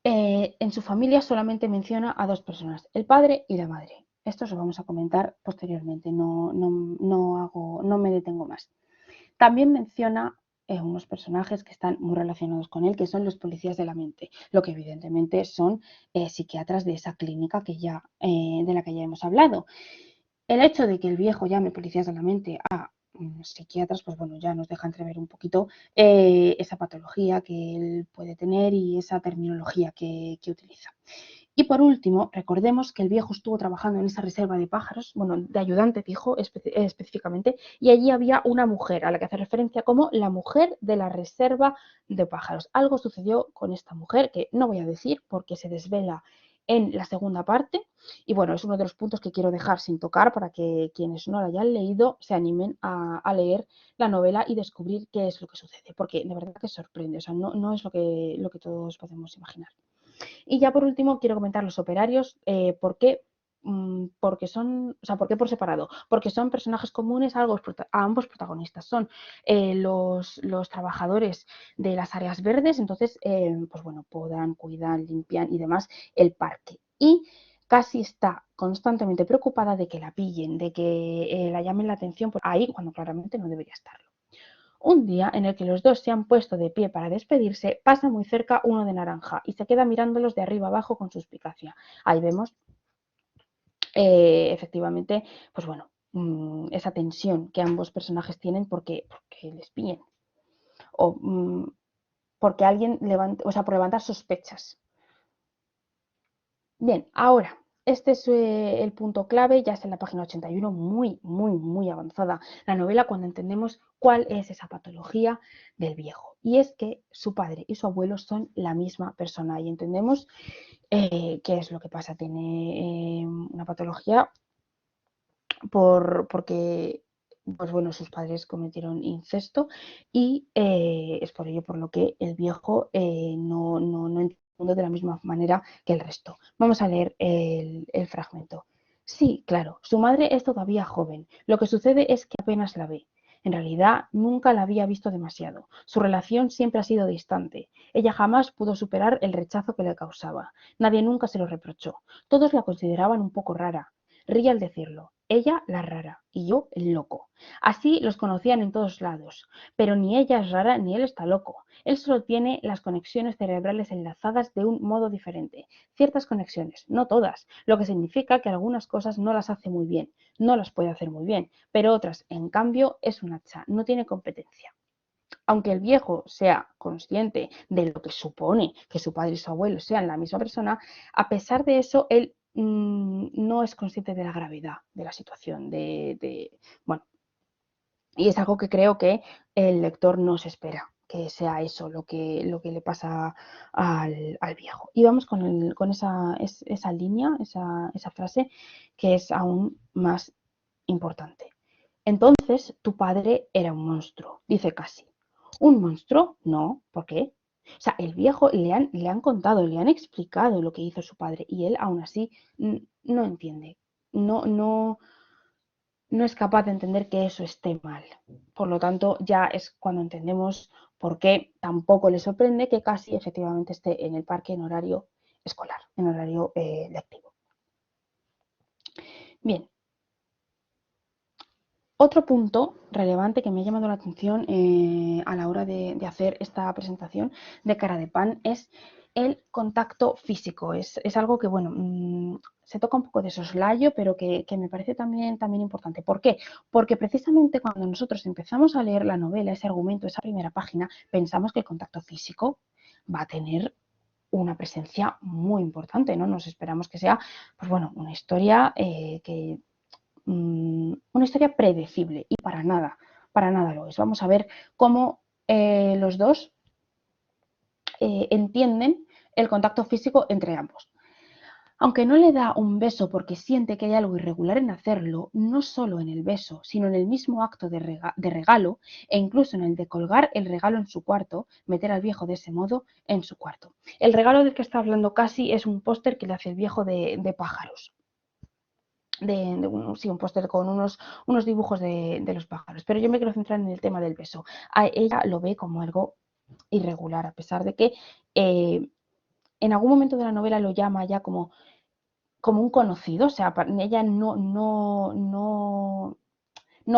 en su familia solamente menciona a dos personas, el padre y la madre. Esto lo vamos a comentar posteriormente, no me detengo más. También menciona unos personajes que están muy relacionados con él, que son los policías de la mente, lo que evidentemente son psiquiatras de esa clínica de la que ya hemos hablado. El hecho de que el viejo llame policías de la mente a psiquiatras, pues bueno, ya nos deja entrever un poquito esa patología que él puede tener y esa terminología que utiliza. Y por último, recordemos que el viejo estuvo trabajando en esa reserva de pájaros, bueno, de ayudante fijo específicamente, y allí había una mujer a la que hace referencia como la mujer de la reserva de pájaros. Algo sucedió con esta mujer que no voy a decir porque se desvela en la segunda parte y bueno, es uno de los puntos que quiero dejar sin tocar para que quienes no la hayan leído se animen a leer la novela y descubrir qué es lo que sucede, porque de verdad que sorprende, o sea, no es lo que todos podemos imaginar. Y ya por último quiero comentar los operarios, ¿por qué? Porque ¿por qué por separado? Porque son personajes comunes a ambos protagonistas. Son los trabajadores de las áreas verdes, entonces, pues bueno, podan, cuidan, limpian y demás el parque. Y casi está constantemente preocupada de que la pillen, de que la llamen la atención por ahí, cuando claramente no debería estarlo. Un día en el que los dos se han puesto de pie para despedirse, pasa muy cerca uno de naranja y se queda mirándolos de arriba abajo con suspicacia. Ahí vemos efectivamente, pues bueno, esa tensión que ambos personajes tienen porque les pillen o porque alguien levante, o sea, por levantar sospechas. Bien, ahora, este es el punto clave, ya está en la página 81, muy avanzada la novela cuando entendemos cuál es esa patología del viejo. Y es que su padre y su abuelo son la misma persona y entendemos qué es lo que pasa. Tiene una patología porque pues bueno, sus padres cometieron incesto y es por ello por lo que el viejo no entiende el mundo de la misma manera que el resto. Vamos a leer el fragmento. Sí, claro, su madre es todavía joven. Lo que sucede es que apenas la ve. En realidad, nunca la había visto demasiado. Su relación siempre ha sido distante. Ella jamás pudo superar el rechazo que le causaba. Nadie nunca se lo reprochó. Todos la consideraban un poco rara. Ría al decirlo. Ella la rara y yo el loco. Así los conocían en todos lados. Pero ni ella es rara ni él está loco. Él solo tiene las conexiones cerebrales enlazadas de un modo diferente. Ciertas conexiones, no todas, lo que significa que algunas cosas no las hace muy bien, no las puede hacer muy bien, pero otras, en cambio, es un hacha, no tiene competencia. Aunque el viejo sea consciente de lo que supone que su padre y su abuelo sean la misma persona, a pesar de eso, él no es consciente de la gravedad de la situación, bueno, y es algo que creo que el lector no se espera, que sea eso lo que le pasa al viejo. Y vamos con esa línea, esa frase que es aún más importante. Entonces tu padre era un monstruo, dice Casi. ¿Un monstruo? No, ¿por qué? O sea, el viejo le han contado, le han explicado lo que hizo su padre y él aún así no entiende, no, no es capaz de entender que eso esté mal. Por lo tanto, ya es cuando entendemos por qué tampoco le sorprende que Casi efectivamente esté en el parque en horario escolar, en horario lectivo. Bien, otro punto relevante que me ha llamado la atención a la hora de hacer esta presentación de Cara de Pan es el contacto físico. Es algo que, bueno, se toca un poco de soslayo, pero que me parece también importante. ¿Por qué? Porque precisamente cuando nosotros empezamos a leer la novela, ese argumento, esa primera página, pensamos que el contacto físico va a tener una presencia muy importante, ¿no? Nos esperamos que sea, pues bueno, una historia una historia predecible y para nada lo es. Vamos a ver cómo los dos entienden el contacto físico entre ambos. Aunque no le da un beso porque siente que hay algo irregular en hacerlo, no solo en el beso, sino en el mismo acto de regalo e incluso en el de colgar el regalo en su cuarto, meter al viejo de ese modo en su cuarto. El regalo del que está hablando Casi es un póster que le hace el viejo de pájaros. Sí, un póster con unos dibujos de los pájaros. Pero yo me quiero centrar en el tema del beso. Ella lo ve como algo irregular, a pesar de que en algún momento de la novela lo llama ya como un conocido. O sea, ella no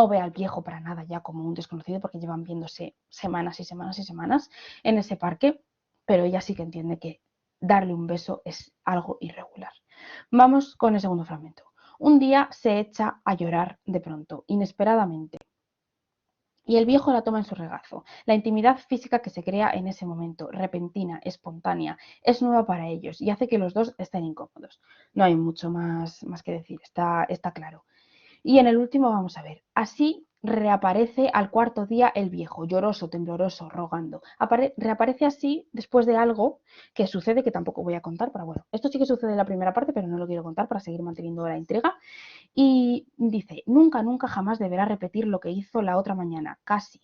ve al viejo para nada ya como un desconocido porque llevan viéndose semanas y semanas y semanas en ese parque, pero ella sí que entiende que darle un beso es algo irregular. Vamos con el segundo fragmento. Un día se echa a llorar de pronto, inesperadamente, y el viejo la toma en su regazo. La intimidad física que se crea en ese momento, repentina, espontánea, es nueva para ellos y hace que los dos estén incómodos. No hay mucho más que decir, está claro. Y en el último vamos a ver, así reaparece al cuarto día el viejo, lloroso, tembloroso, rogando. Reaparece así después de algo que sucede que tampoco voy a contar, pero bueno, esto sí que sucede en la primera parte, pero no lo quiero contar para seguir manteniendo la intriga. Y dice, nunca, nunca jamás deberá repetir lo que hizo la otra mañana, casi.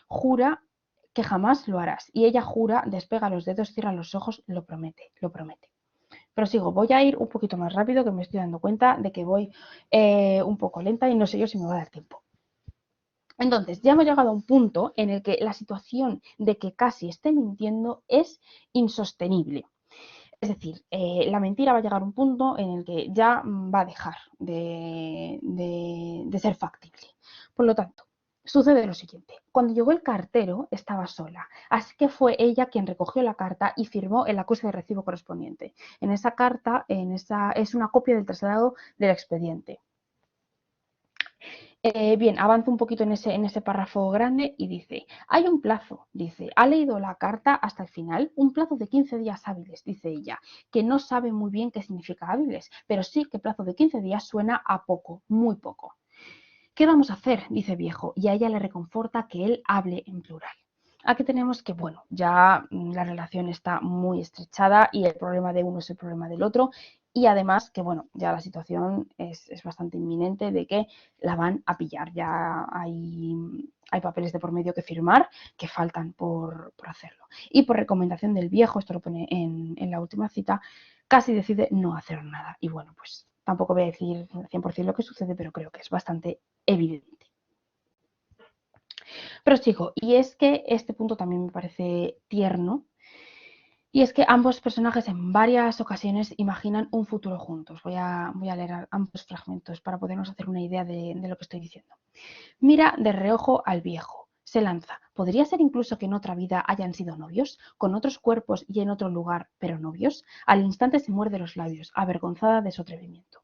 Jura que jamás lo harás. Y ella jura, despega los dedos, cierra los ojos, lo promete, lo promete. Pero sigo, voy a ir un poquito más rápido, que me estoy dando cuenta de que voy un poco lenta y no sé yo si me va a dar tiempo. Entonces, ya hemos llegado a un punto en el que la situación de que Casi esté mintiendo es insostenible. Es decir, la mentira va a llegar a un punto en el que ya va a dejar de ser factible. Por lo tanto, Sucede lo siguiente, cuando llegó el cartero estaba sola, así que fue ella quien recogió la carta y firmó el acuse de recibo correspondiente. En esa carta, es una copia del traslado del expediente. Bien, avanzo un poquito en ese párrafo grande y dice, hay un plazo, dice, ha leído la carta hasta el final, un plazo de 15 días hábiles, dice ella, que no sabe muy bien qué significa hábiles, pero sí que plazo de 15 días suena a poco, muy poco. ¿Qué vamos a hacer? Dice Viejo, y a ella le reconforta que él hable en plural. Aquí tenemos que, bueno, ya la relación está muy estrechada y el problema de uno es el problema del otro. Y además que, bueno, ya la situación es bastante inminente de que la van a pillar. Ya hay papeles de por medio que firmar que faltan por hacerlo. Y por recomendación del Viejo, esto lo pone en la última cita, casi decide no hacer nada. Y bueno, pues tampoco voy a decir 100% lo que sucede, pero creo que es bastante evidente. Prosigo, y es que este punto también me parece tierno, y es que ambos personajes en varias ocasiones imaginan un futuro juntos. Voy a leer ambos fragmentos para podernos hacer una idea de lo que estoy diciendo. Mira de reojo al viejo. Se lanza. ¿Podría ser incluso que en otra vida hayan sido novios, con otros cuerpos y en otro lugar, pero novios? Al instante se muerde los labios, avergonzada de su atrevimiento.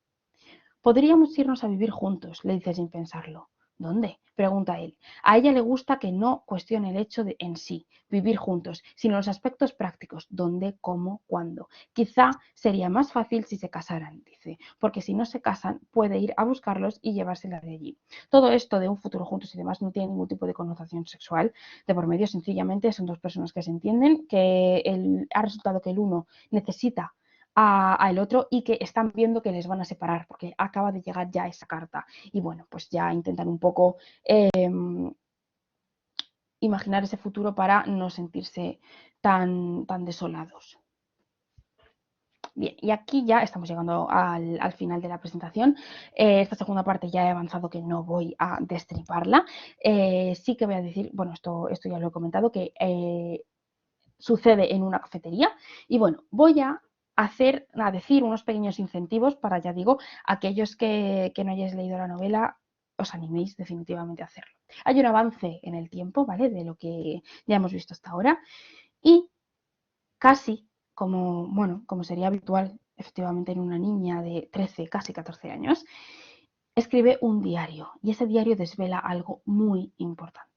Podríamos irnos a vivir juntos, le dice sin pensarlo. ¿Dónde? Pregunta él. A ella le gusta que no cuestione el hecho de en sí, vivir juntos, sino los aspectos prácticos, dónde, cómo, cuándo. Quizá sería más fácil si se casaran, dice, porque si no se casan puede ir a buscarlos y llevárselas de allí. Todo esto de un futuro juntos y demás no tiene ningún tipo de connotación sexual. De por medio sencillamente son dos personas que se entienden, que ha resultado que el uno necesita al otro y que están viendo que les van a separar porque acaba de llegar ya esa carta y bueno, pues ya intentan un poco imaginar ese futuro para no sentirse tan desolados. Bien, y aquí ya estamos llegando al final de la presentación. Esta segunda parte ya he avanzado que no voy a destriparla. Sí que voy a decir, bueno, esto ya lo he comentado, que sucede en una cafetería y bueno, voy a decir unos pequeños incentivos para, ya digo, aquellos que no hayáis leído la novela, os animéis definitivamente a hacerlo. Hay un avance en el tiempo, ¿vale? De lo que ya hemos visto hasta ahora y casi como, bueno, como sería habitual efectivamente en una niña de 13, casi 14 años, escribe un diario y ese diario desvela algo muy importante.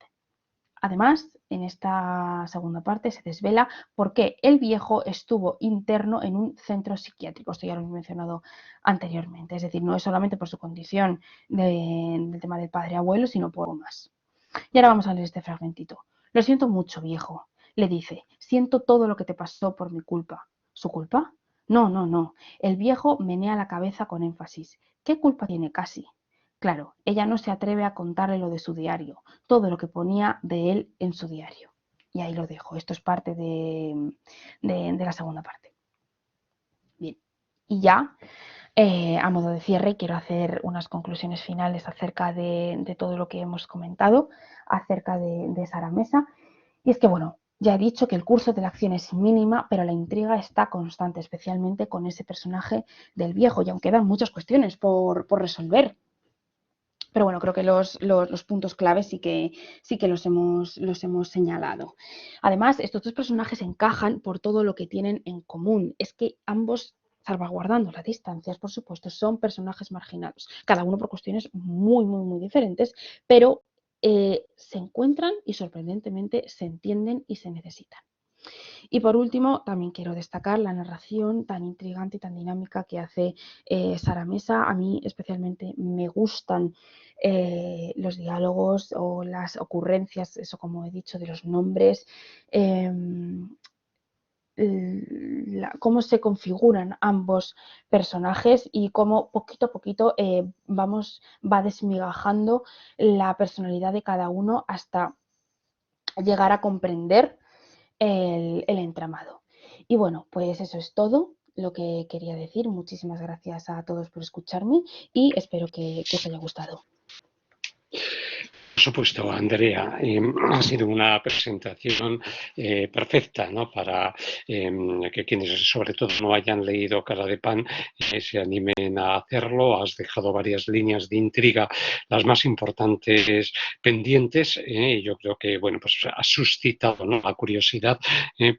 Además, en esta segunda parte se desvela por qué el viejo estuvo interno en un centro psiquiátrico. Esto ya lo he mencionado anteriormente. Es decir, no es solamente por su condición del tema del padre abuelo, sino por algo más. Y ahora vamos a leer este fragmentito. Lo siento mucho, viejo, le dice. Siento todo lo que te pasó por mi culpa. ¿Su culpa? No, no, no. El viejo menea la cabeza con énfasis. ¿Qué culpa tiene Casi? Claro, ella no se atreve a contarle lo de su diario, todo lo que ponía de él en su diario. Y ahí lo dejo. Esto es parte de la segunda parte. Bien. Y ya, a modo de cierre, quiero hacer unas conclusiones finales acerca de todo lo que hemos comentado, acerca de Sara Mesa. Y es que, bueno, ya he dicho que el curso de la acción es mínima, pero la intriga está constante, especialmente con ese personaje del viejo, y aún quedan muchas cuestiones por resolver. Pero bueno, creo que los puntos claves sí que los hemos señalado. Además, estos dos personajes encajan por todo lo que tienen en común. Es que ambos, salvaguardando las distancias, por supuesto, son personajes marginados, cada uno por cuestiones muy, muy, muy diferentes, pero se encuentran y sorprendentemente se entienden y se necesitan. Y por último, también quiero destacar la narración tan intrigante y tan dinámica que hace Sara Mesa. A mí especialmente me gustan los diálogos o las ocurrencias, eso como he dicho, de los nombres, cómo se configuran ambos personajes y cómo poquito a poquito va desmigajando la personalidad de cada uno hasta llegar a comprender el entramado. Y bueno, pues eso es todo lo que quería decir. Muchísimas gracias a todos por escucharme y espero que os haya gustado. Por supuesto, Andrea, ha sido una presentación perfecta, ¿no? Para que quienes sobre todo no hayan leído Cara de Pan se animen a hacerlo. Has dejado varias líneas de intriga, las más importantes pendientes. Yo creo que bueno, pues ha suscitado, ¿no?, la curiosidad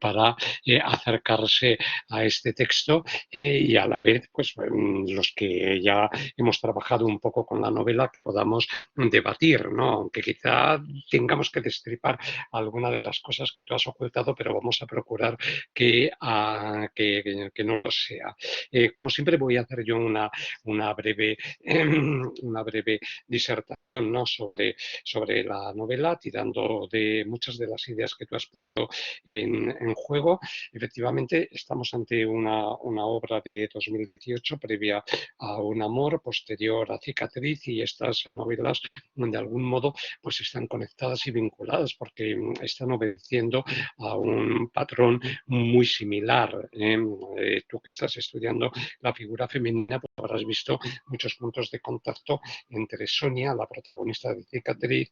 para acercarse a este texto y a la vez pues los que ya hemos trabajado un poco con la novela que podamos debatir, ¿no? Aunque quizá tengamos que destripar alguna de las cosas que tú has ocultado, pero vamos a procurar que no lo sea. Como siempre voy a hacer yo una breve, una breve disertación, ¿no?, sobre la novela, tirando de muchas de las ideas que tú has puesto en juego. Efectivamente, estamos ante una obra de 2018 previa a Un amor, posterior a Cicatriz, y estas novelas de algún modo pues están conectadas y vinculadas porque están obedeciendo a un patrón muy similar. Tú que estás estudiando la figura femenina, pues habrás visto muchos puntos de contacto entre Sonia, la protagonista de Cicatriz,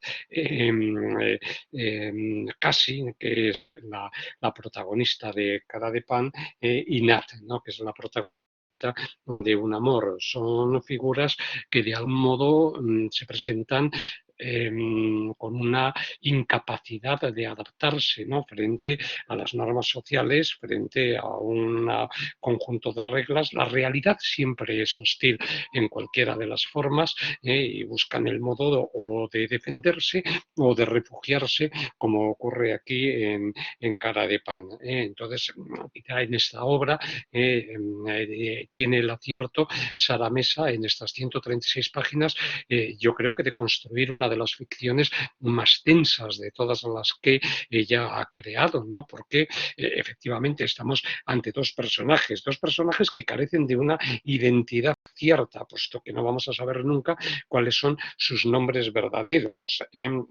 Cassie, que es la protagonista de Cara de Pan, y Nat, ¿no?, que es la protagonista de Un amor. Son figuras que de algún modo se presentan con una incapacidad de adaptarse, ¿no?, frente a las normas sociales, frente a un conjunto de reglas. La realidad siempre es hostil en cualquiera de las formas y buscan el modo o de defenderse o de refugiarse, como ocurre aquí en Cara de Pan. Entonces, quizá en esta obra tiene el acierto Sara Mesa en estas 136 páginas, yo creo que de construir una de las ficciones más tensas de todas las que ella ha creado, ¿no? Porque efectivamente estamos ante dos personajes que carecen de una identidad cierta, puesto que no vamos a saber nunca cuáles son sus nombres verdaderos.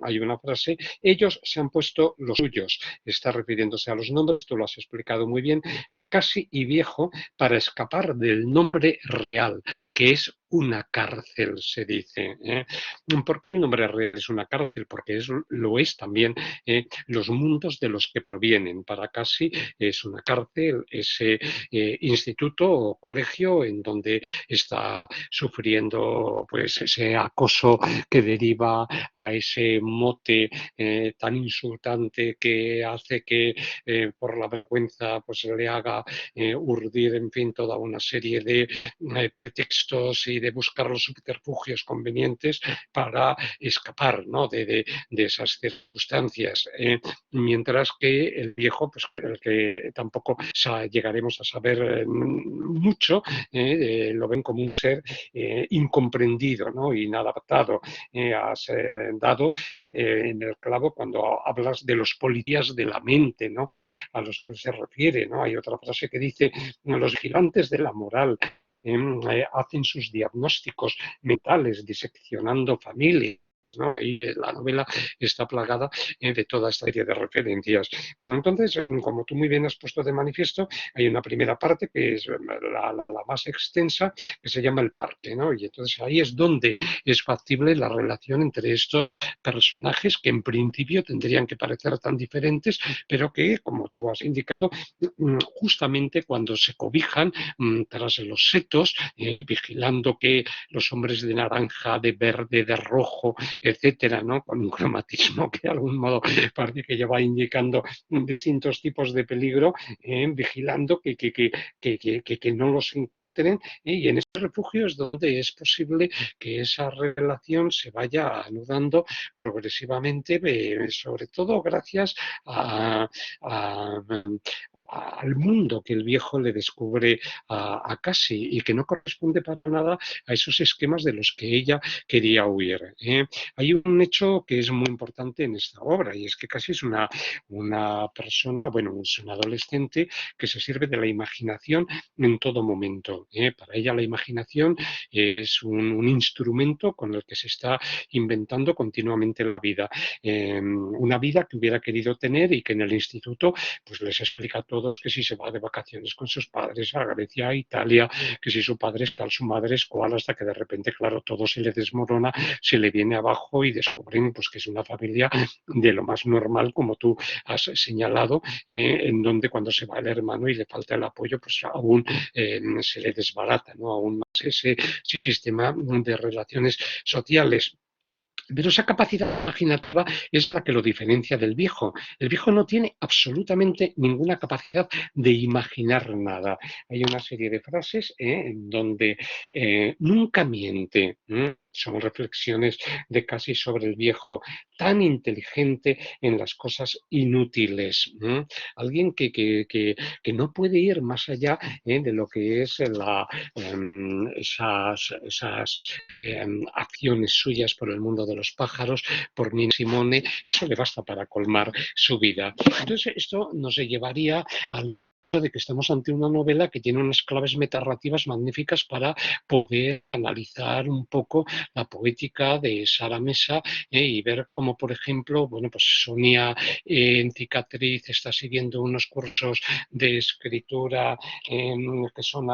Hay una frase: ellos se han puesto los suyos, está refiriéndose a los nombres, tú lo has explicado muy bien, Casi y Viejo, para escapar del nombre real, que es una cárcel, se dice. ¿Por qué el nombre real es una cárcel? Porque lo es también los mundos de los que provienen. Para Casi es una cárcel ese instituto o colegio en donde está sufriendo pues ese acoso que deriva a ese mote tan insultante que hace que por la vergüenza pues le haga urdir, en fin, toda una serie de textos y de buscar los subterfugios convenientes para escapar, ¿no?, de esas circunstancias. Mientras que el viejo, pues el que tampoco llegaremos a saber mucho, lo ven como un ser incomprendido, ¿no?, inadaptado. Has dado en el clavo cuando hablas de los policías de la mente, ¿no?, a los que se refiere, ¿no? Hay otra frase que dice: los vigilantes de la moral hacen sus diagnósticos mentales diseccionando familias, ¿no? Y la novela está plagada de toda esta serie de referencias. Entonces, como tú muy bien has puesto de manifiesto, hay una primera parte que es la más extensa, que se llama el parque, ¿no? Y entonces ahí es donde es factible la relación entre estos personajes que en principio tendrían que parecer tan diferentes, pero que, como tú has indicado, justamente cuando se cobijan tras los setos, vigilando que los hombres de naranja, de verde, de rojo, etcétera, ¿no?, con un cromatismo que de algún modo parece que ya va indicando distintos tipos de peligro, vigilando que no los entren, y en ese refugio es donde es posible que esa relación se vaya anudando progresivamente, sobre todo gracias a, al mundo que el viejo le descubre a Cassie y que no corresponde para nada a esos esquemas de los que ella quería huir. Hay un hecho que es muy importante en esta obra y es que Cassie es una persona, bueno, es una adolescente que se sirve de la imaginación en todo momento. Para ella la imaginación es un instrumento con el que se está inventando continuamente la vida. Una vida que hubiera querido tener y que en el instituto pues les explica todo todos, que si se va de vacaciones con sus padres a Grecia, a Italia, que si su padre es tal, su madre es cual, hasta que de repente, claro, todo se le desmorona, se le viene abajo y descubren pues, que es una familia de lo más normal, como tú has señalado, en donde cuando se va el hermano y le falta el apoyo, pues aún se le desbarata, ¿no? Aún más ese sistema de relaciones sociales. Pero esa capacidad imaginativa es la que lo diferencia del viejo. El viejo no tiene absolutamente ninguna capacidad de imaginar nada. Hay una serie de frases en donde nunca miente. Son reflexiones de Casi sobre el viejo, tan inteligente en las cosas inútiles. Alguien que no puede ir más allá de lo que es esas acciones suyas por el mundo de los pájaros, por Nina Simone, eso le basta para colmar su vida. Entonces, esto nos llevaría al de que estamos ante una novela que tiene unas claves metarrativas magníficas para poder analizar un poco la poética de Sara Mesa y ver cómo, por ejemplo, bueno, pues Sonia en Cicatriz está siguiendo unos cursos de escritura que son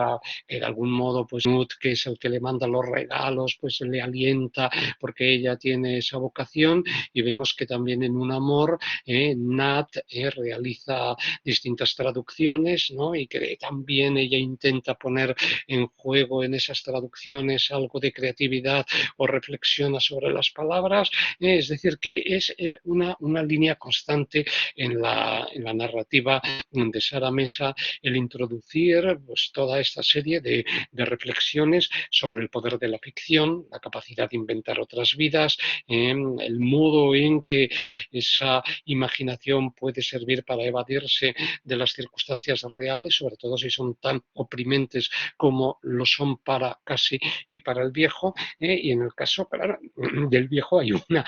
que de algún modo, pues Nut, que es el que le manda los regalos, pues le alienta porque ella tiene esa vocación, y vemos que también en Un amor, Nat realiza distintas traducciones, ¿no? Y que también ella intenta poner en juego en esas traducciones algo de creatividad o reflexiona sobre las palabras, es decir, que es una línea constante en la narrativa de Sara Mesa, el introducir pues, toda esta serie de reflexiones sobre el poder de la ficción, la capacidad de inventar otras vidas, el modo en que esa imaginación puede servir para evadirse de las circunstancias reales, sobre todo si son tan oprimentes como lo son para el viejo, y en el caso, claro, del viejo hay una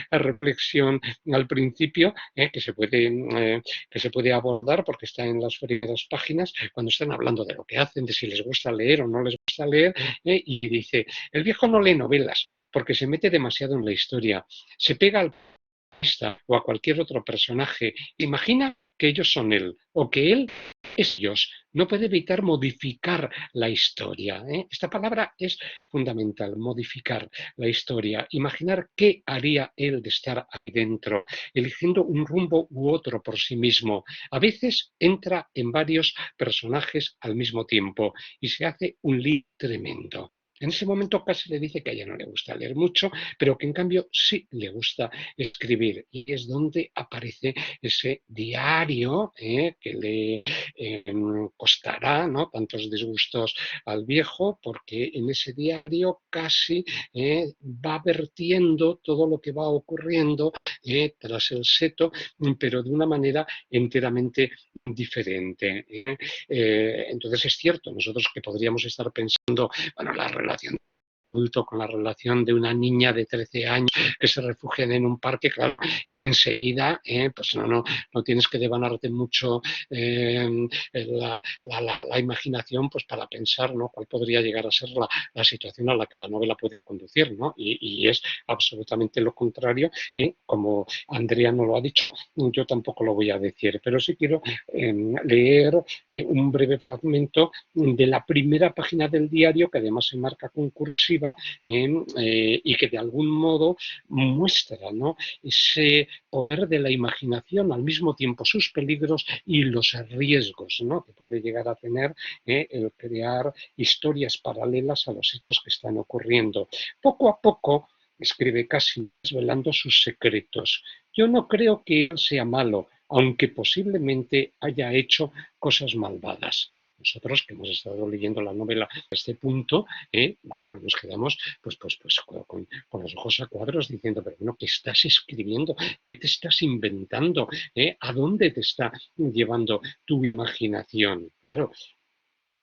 reflexión al principio que se puede abordar porque está en las primeras páginas, cuando están hablando de lo que hacen, de si les gusta leer o no les gusta leer, y dice, el viejo no lee novelas porque se mete demasiado en la historia, se pega al o a cualquier otro personaje, imagina que ellos son él o que él es ellos. No puede evitar modificar la historia. Esta palabra es fundamental, modificar la historia. Imaginar qué haría él de estar ahí dentro, eligiendo un rumbo u otro por sí mismo. A veces entra en varios personajes al mismo tiempo y se hace un lío tremendo. En ese momento casi le dice que a ella no le gusta leer mucho, pero que en cambio sí le gusta escribir. Y es donde aparece ese diario que le costará, ¿no?, tantos disgustos al viejo, porque en ese diario casi va vertiendo todo lo que va ocurriendo tras el seto, pero de una manera enteramente diferente. Entonces es cierto, nosotros que podríamos estar pensando, bueno, la relación adulto con la relación de una niña de 13 años que se refugian en un parque, claro, enseguida, pues no tienes que devanarte mucho la imaginación pues para pensar, ¿no?, cuál podría llegar a ser la situación a la que la novela puede conducir, ¿no? Y es absolutamente lo contrario, como Andrea no lo ha dicho, yo tampoco lo voy a decir, pero sí quiero leer un breve fragmento de la primera página del diario, que además se marca con cursiva, y que de algún modo muestra, ¿no?, ese poder de la imaginación, al mismo tiempo sus peligros y los riesgos, ¿no?, que puede llegar a tener el crear historias paralelas a los hechos que están ocurriendo. Poco a poco, escribe Casi, desvelando sus secretos. Yo no creo que él sea malo, aunque posiblemente haya hecho cosas malvadas. Nosotros que hemos estado leyendo la novela a este punto, nos quedamos pues con los ojos a cuadros diciendo, pero bueno, ¿qué estás escribiendo? ¿Qué te estás inventando? ¿A dónde te está llevando tu imaginación? Claro,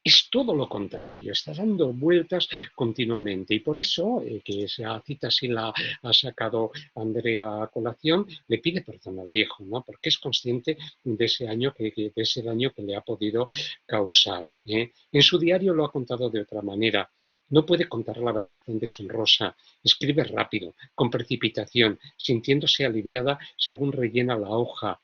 es todo lo contrario, está dando vueltas continuamente, y por eso, que esa cita sí la ha sacado Andrea a colación, le pide perdón al viejo, ¿no?, porque es consciente de ese daño que le ha podido causar. En su diario lo ha contado de otra manera. No puede contar la verdad deshonrosa, escribe rápido, con precipitación, sintiéndose aliviada según rellena la hoja,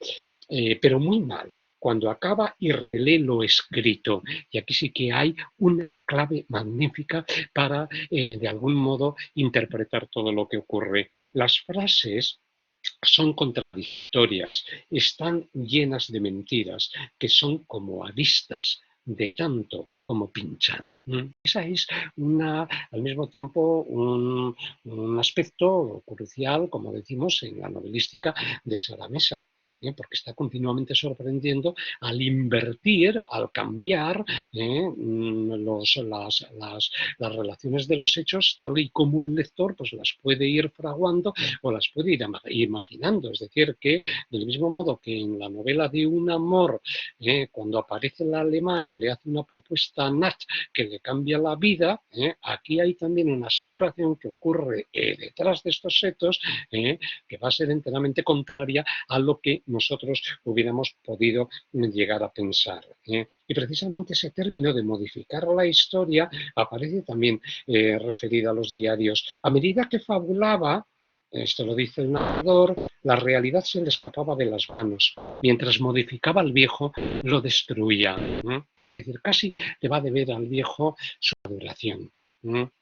pero muy mal cuando acaba y relee lo escrito. Y aquí sí que hay una clave magnífica para, de algún modo, interpretar todo lo que ocurre. Las frases son contradictorias, están llenas de mentiras, que son como aristas de tanto como pinchan. Esa es al mismo tiempo un aspecto crucial, como decimos, en la novelística de Sara Mesa, porque está continuamente sorprendiendo al invertir, al cambiar las relaciones de los hechos, tal y como un lector pues las puede ir fraguando o las puede ir imaginando. Es decir, que del mismo modo que en la novela de un amor, cuando aparece la alemán, le hace una propuesta a Nat que le cambia la vida, aquí hay también una situación que ocurre detrás de estos hechos que va a ser enteramente contraria a lo que nosotros hubiéramos podido llegar a pensar. Y precisamente ese término de modificar la historia aparece también referido a los diarios. A medida que fabulaba, esto lo dice el narrador, la realidad se le escapaba de las manos. Mientras modificaba al viejo, lo destruía. Es decir, casi le va a deber al viejo su duración.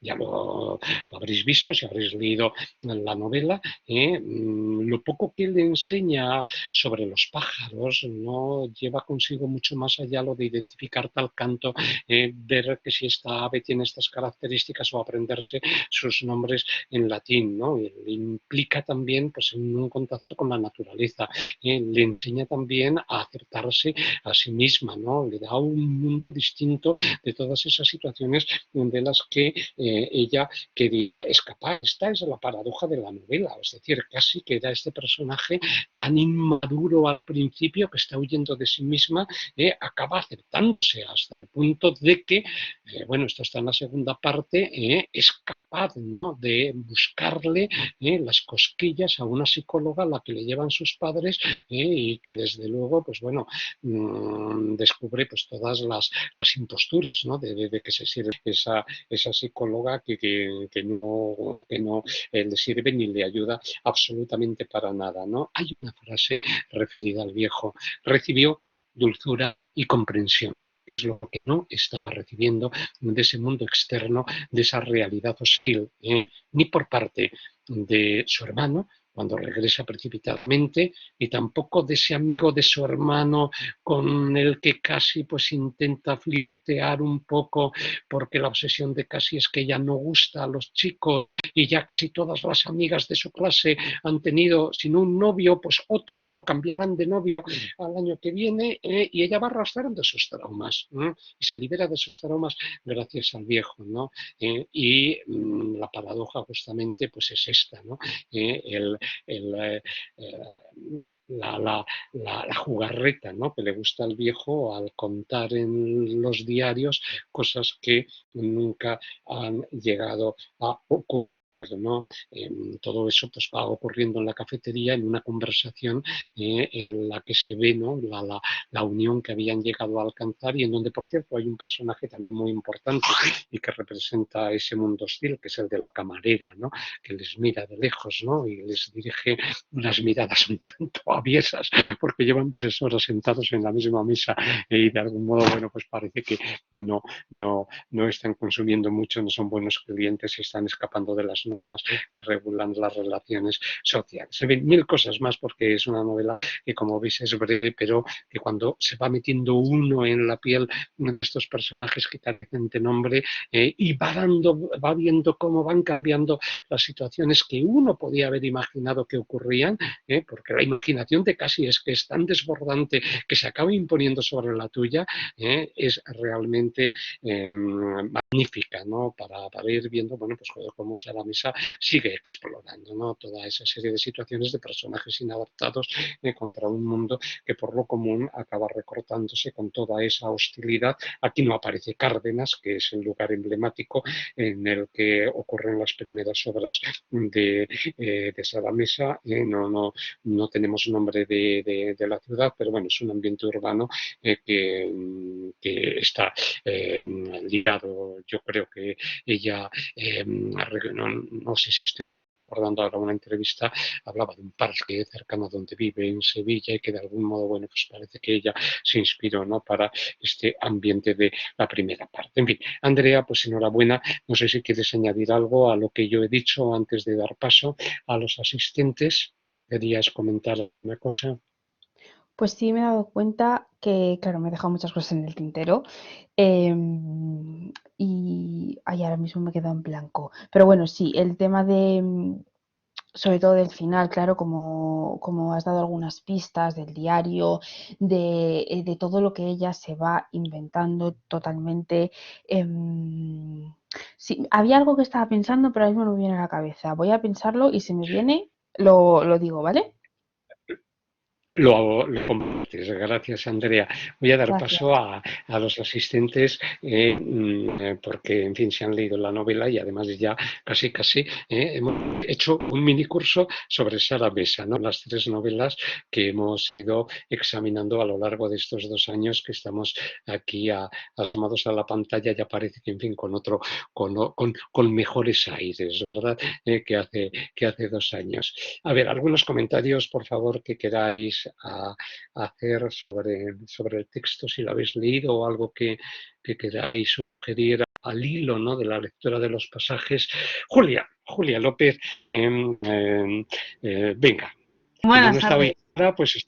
Ya lo habréis visto si habréis leído la novela. Lo poco que le enseña sobre los pájaros no lleva consigo mucho más allá lo de identificar tal canto, ver que si esta ave tiene estas características o aprenderse sus nombres en latín, ¿no? Y le implica también pues, un contacto con la naturaleza. Le enseña también a acertarse a sí misma, ¿no? Le da un mundo distinto de todas esas situaciones de las que ella quería escapar. Esta es la paradoja de la novela, es decir, casi que era este personaje tan inmaduro al principio que está huyendo de sí misma, acaba aceptándose hasta el punto de que, bueno, esto está en la segunda parte, es capaz, ¿no?, de buscarle las cosquillas a una psicóloga a la que le llevan sus padres y desde luego, pues bueno, descubre pues todas las imposturas, ¿no?, de que se sirve esa psicóloga que no le sirve ni le ayuda absolutamente para nada, ¿no? Hay una frase referida al viejo: recibió dulzura y comprensión. Es lo que no estaba recibiendo de ese mundo externo, de esa realidad hostil, ni por parte de su hermano, cuando regresa precipitadamente, y tampoco de ese amigo de su hermano con el que casi pues intenta flirtear un poco, porque la obsesión de casi es que ella no gusta a los chicos y ya casi todas las amigas de su clase han tenido, sin un novio, pues otro cambiarán de novio al año que viene, y ella va arrastrando esos traumas, y se libera de esos traumas gracias al viejo, ¿no? Y la paradoja justamente pues es esta, ¿no? El, eh, la jugarreta, ¿no?, que le gusta al viejo al contar en los diarios cosas que nunca han llegado a ocurrir, ¿no? Todo eso pues va ocurriendo en la cafetería, en una conversación en la que se ve, ¿no?, la unión que habían llegado a alcanzar, y en donde, por cierto, hay un personaje también muy importante y que representa ese mundo hostil, que es el de la camarera, ¿no?, que les mira de lejos, ¿no?, y les dirige unas miradas un tanto aviesas, porque llevan 3 horas sentados en la misma mesa y de algún modo, bueno, pues parece que no, no están consumiendo mucho, no son buenos clientes y están escapando de las normas que regulan las relaciones sociales. Se ven mil cosas más porque es una novela que, como veis, es breve, pero que cuando se va metiendo uno en la piel de estos personajes que carecen de nombre, y va viendo cómo van cambiando las situaciones que uno podía haber imaginado que ocurrían, porque la imaginación de casi es que es tan desbordante que se acaba imponiendo sobre la tuya, es realmente magnífica, ¿no?, para ir viendo, bueno, pues cómo la mesa sigue explorando, ¿no?, toda esa serie de situaciones de personajes inadaptados contra un mundo que por lo común acaba recortándose con toda esa hostilidad. Aquí no aparece Cárdenas, que es el lugar emblemático en el que ocurren las primeras obras de Sara Mesa. No tenemos nombre de la ciudad, pero bueno, es un ambiente urbano que está ligado. Yo creo que ella, no sé si estoy recordando ahora una entrevista, hablaba de un parque cercano a donde vive en Sevilla y que de algún modo, bueno, pues parece que ella se inspiró, ¿no?, para este ambiente de la primera parte. En fin, Andrea, pues enhorabuena. No sé si quieres añadir algo a lo que yo he dicho antes de dar paso a los asistentes. ¿Querías comentar una cosa? Pues sí, me he dado cuenta que, claro, me he dejado muchas cosas en el tintero y ay, ahora mismo me he quedado en blanco. Pero bueno, sí, el tema de, sobre todo del final, claro, como has dado algunas pistas del diario, de todo lo que ella se va inventando totalmente. Sí, había algo que estaba pensando, pero ahora mismo no me viene a la cabeza. Voy a pensarlo y si me viene, lo digo, ¿vale? Lo compartes. Gracias, Andrea. Voy a dar paso Gracias. a los asistentes porque, en fin, se han leído la novela y además ya casi hemos hecho un mini curso sobre Sara Mesa, ¿no? Las tres novelas que hemos ido examinando a lo largo de estos 2 años que estamos aquí asomados a la pantalla. Ya parece que, en fin, con mejores aires, ¿verdad? Que hace 2 años. A ver, algunos comentarios, por favor, que queráis hacer sobre el texto, si lo habéis leído, o algo que queráis sugerir al hilo, ¿no?, de la lectura de los pasajes. Julia López, venga, como no Buenas está hoy tardes. Clara, pues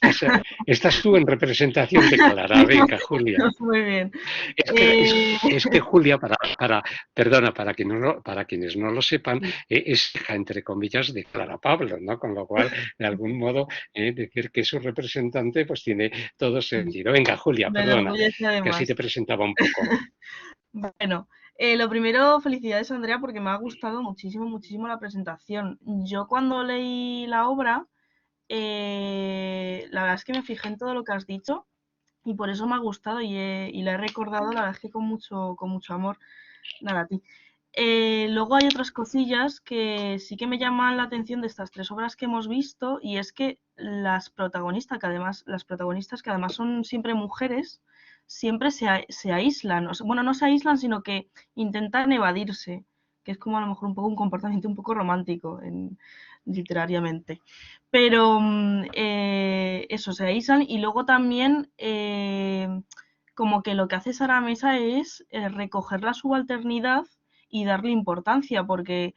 estás tú en representación de Clara. Venga, Julia. Muy bien. Es que, es, es que Julia, perdona, para quienes no lo sepan, es hija, entre comillas, de Clara Pablo, ¿no? Con lo cual, de algún modo, decir que es su representante, pues tiene todo sentido. Venga, Julia, Me perdona, enorgullece que así te además. presentaba un poco. Bueno, lo primero, felicidades Andrea, porque me ha gustado muchísimo, muchísimo la presentación. Yo cuando leí la obra, la verdad es que me fijé en todo lo que has dicho y por eso me ha gustado y la he recordado, la verdad es que con mucho amor. Nada, a ti. Luego hay otras cosillas que sí que me llaman la atención de estas tres obras que hemos visto y es que las protagonistas que además son siempre mujeres, siempre se aíslan. O sea, bueno, no se aíslan, sino que intentan evadirse, que es como a lo mejor un poco un comportamiento un poco romántico literariamente. Pero eso, se aíslan y luego también como que lo que hace Sara Mesa es recoger la subalternidad y darle importancia, porque,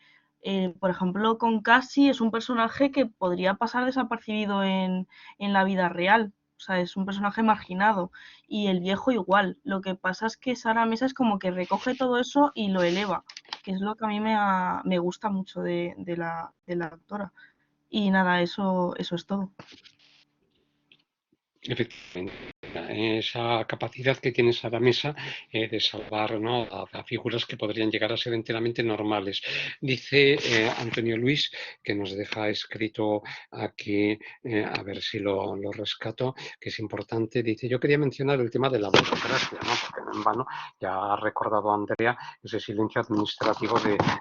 por ejemplo, con Cassie es un personaje que podría pasar desapercibido en la vida real. O sea, es un personaje marginado. Y el viejo igual. Lo que pasa es que Sara Mesa es como que recoge todo eso y lo eleva, que es lo que a mí me gusta mucho de la autora. Y nada, eso es todo. Efectivamente, esa capacidad que tiene Sara Mesa de salvar, ¿no?, a figuras que podrían llegar a ser enteramente normales. Dice Antonio Luis, que nos deja escrito aquí, a ver si lo rescato, que es importante. Dice, yo quería mencionar el tema de la burocracia, ¿no?, porque no en vano ya ha recordado Andrea ese silencio administrativo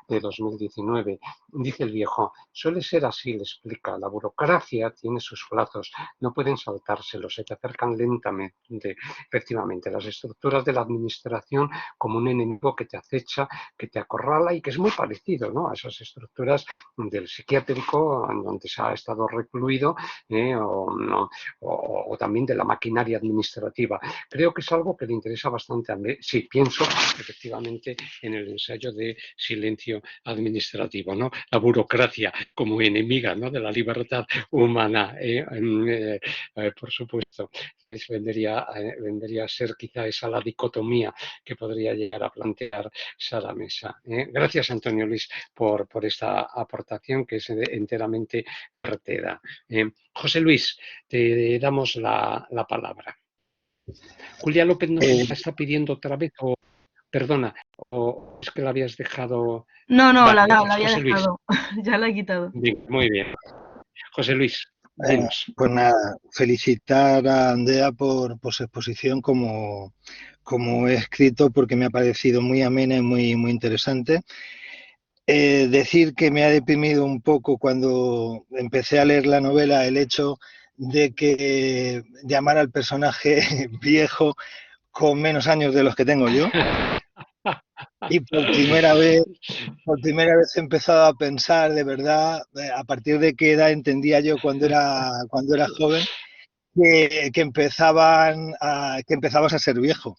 de 2019. Dice el viejo, suele ser así, le explica, la burocracia tiene sus plazos, no pueden saltárselos, se te acercan lentamente. Efectivamente, las estructuras de la administración como un enemigo que te acecha, que te acorrala y que es muy parecido, ¿no?, a esas estructuras del psiquiátrico en donde se ha estado recluido, no, o también de la maquinaria administrativa. Creo que es algo que le interesa bastante a mí. Sí, pienso efectivamente en el ensayo de Silencio administrativo, ¿no?, la burocracia como enemiga, ¿no?, de la libertad humana. Por supuesto, vendría a ser quizá esa la dicotomía que podría llegar a plantear Sara Mesa. Gracias, Antonio Luis, por esta aportación que es enteramente certera. José Luis, te damos la palabra. Julia López nos está pidiendo otra vez, o perdona, o es que la habías dejado. No, no, Vale, la gracias, había José Luis. dejado. Ya la he quitado. Bien, muy bien. José Luis, dinos. Pues nada, felicitar a Andrea por su exposición como he escrito, porque me ha parecido muy amena y muy interesante. Decir que me ha deprimido un poco cuando empecé a leer la novela el hecho de que llamar al personaje viejo con menos años de los que tengo yo. Y por primera vez he empezado a pensar de verdad, a partir de qué edad entendía yo cuando era joven, que empezabas a ser viejo.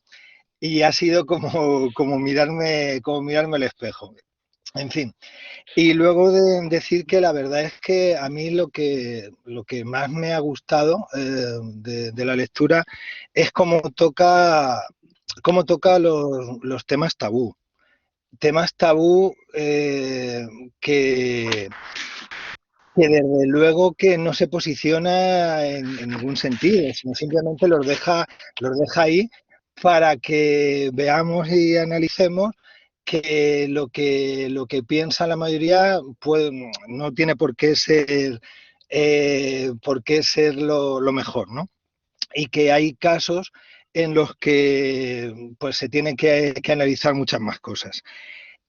Y ha sido como mirarme al espejo. En fin. Y luego de decir que la verdad es que a mí lo que más me ha gustado de la lectura es cómo toca los temas tabú que, que desde luego que no se posiciona en ningún sentido, sino simplemente los deja ahí para que veamos y analicemos que lo que piensa la mayoría no tiene por qué ser lo mejor, ¿no? Y que hay casos en los que pues se tienen que analizar muchas más cosas.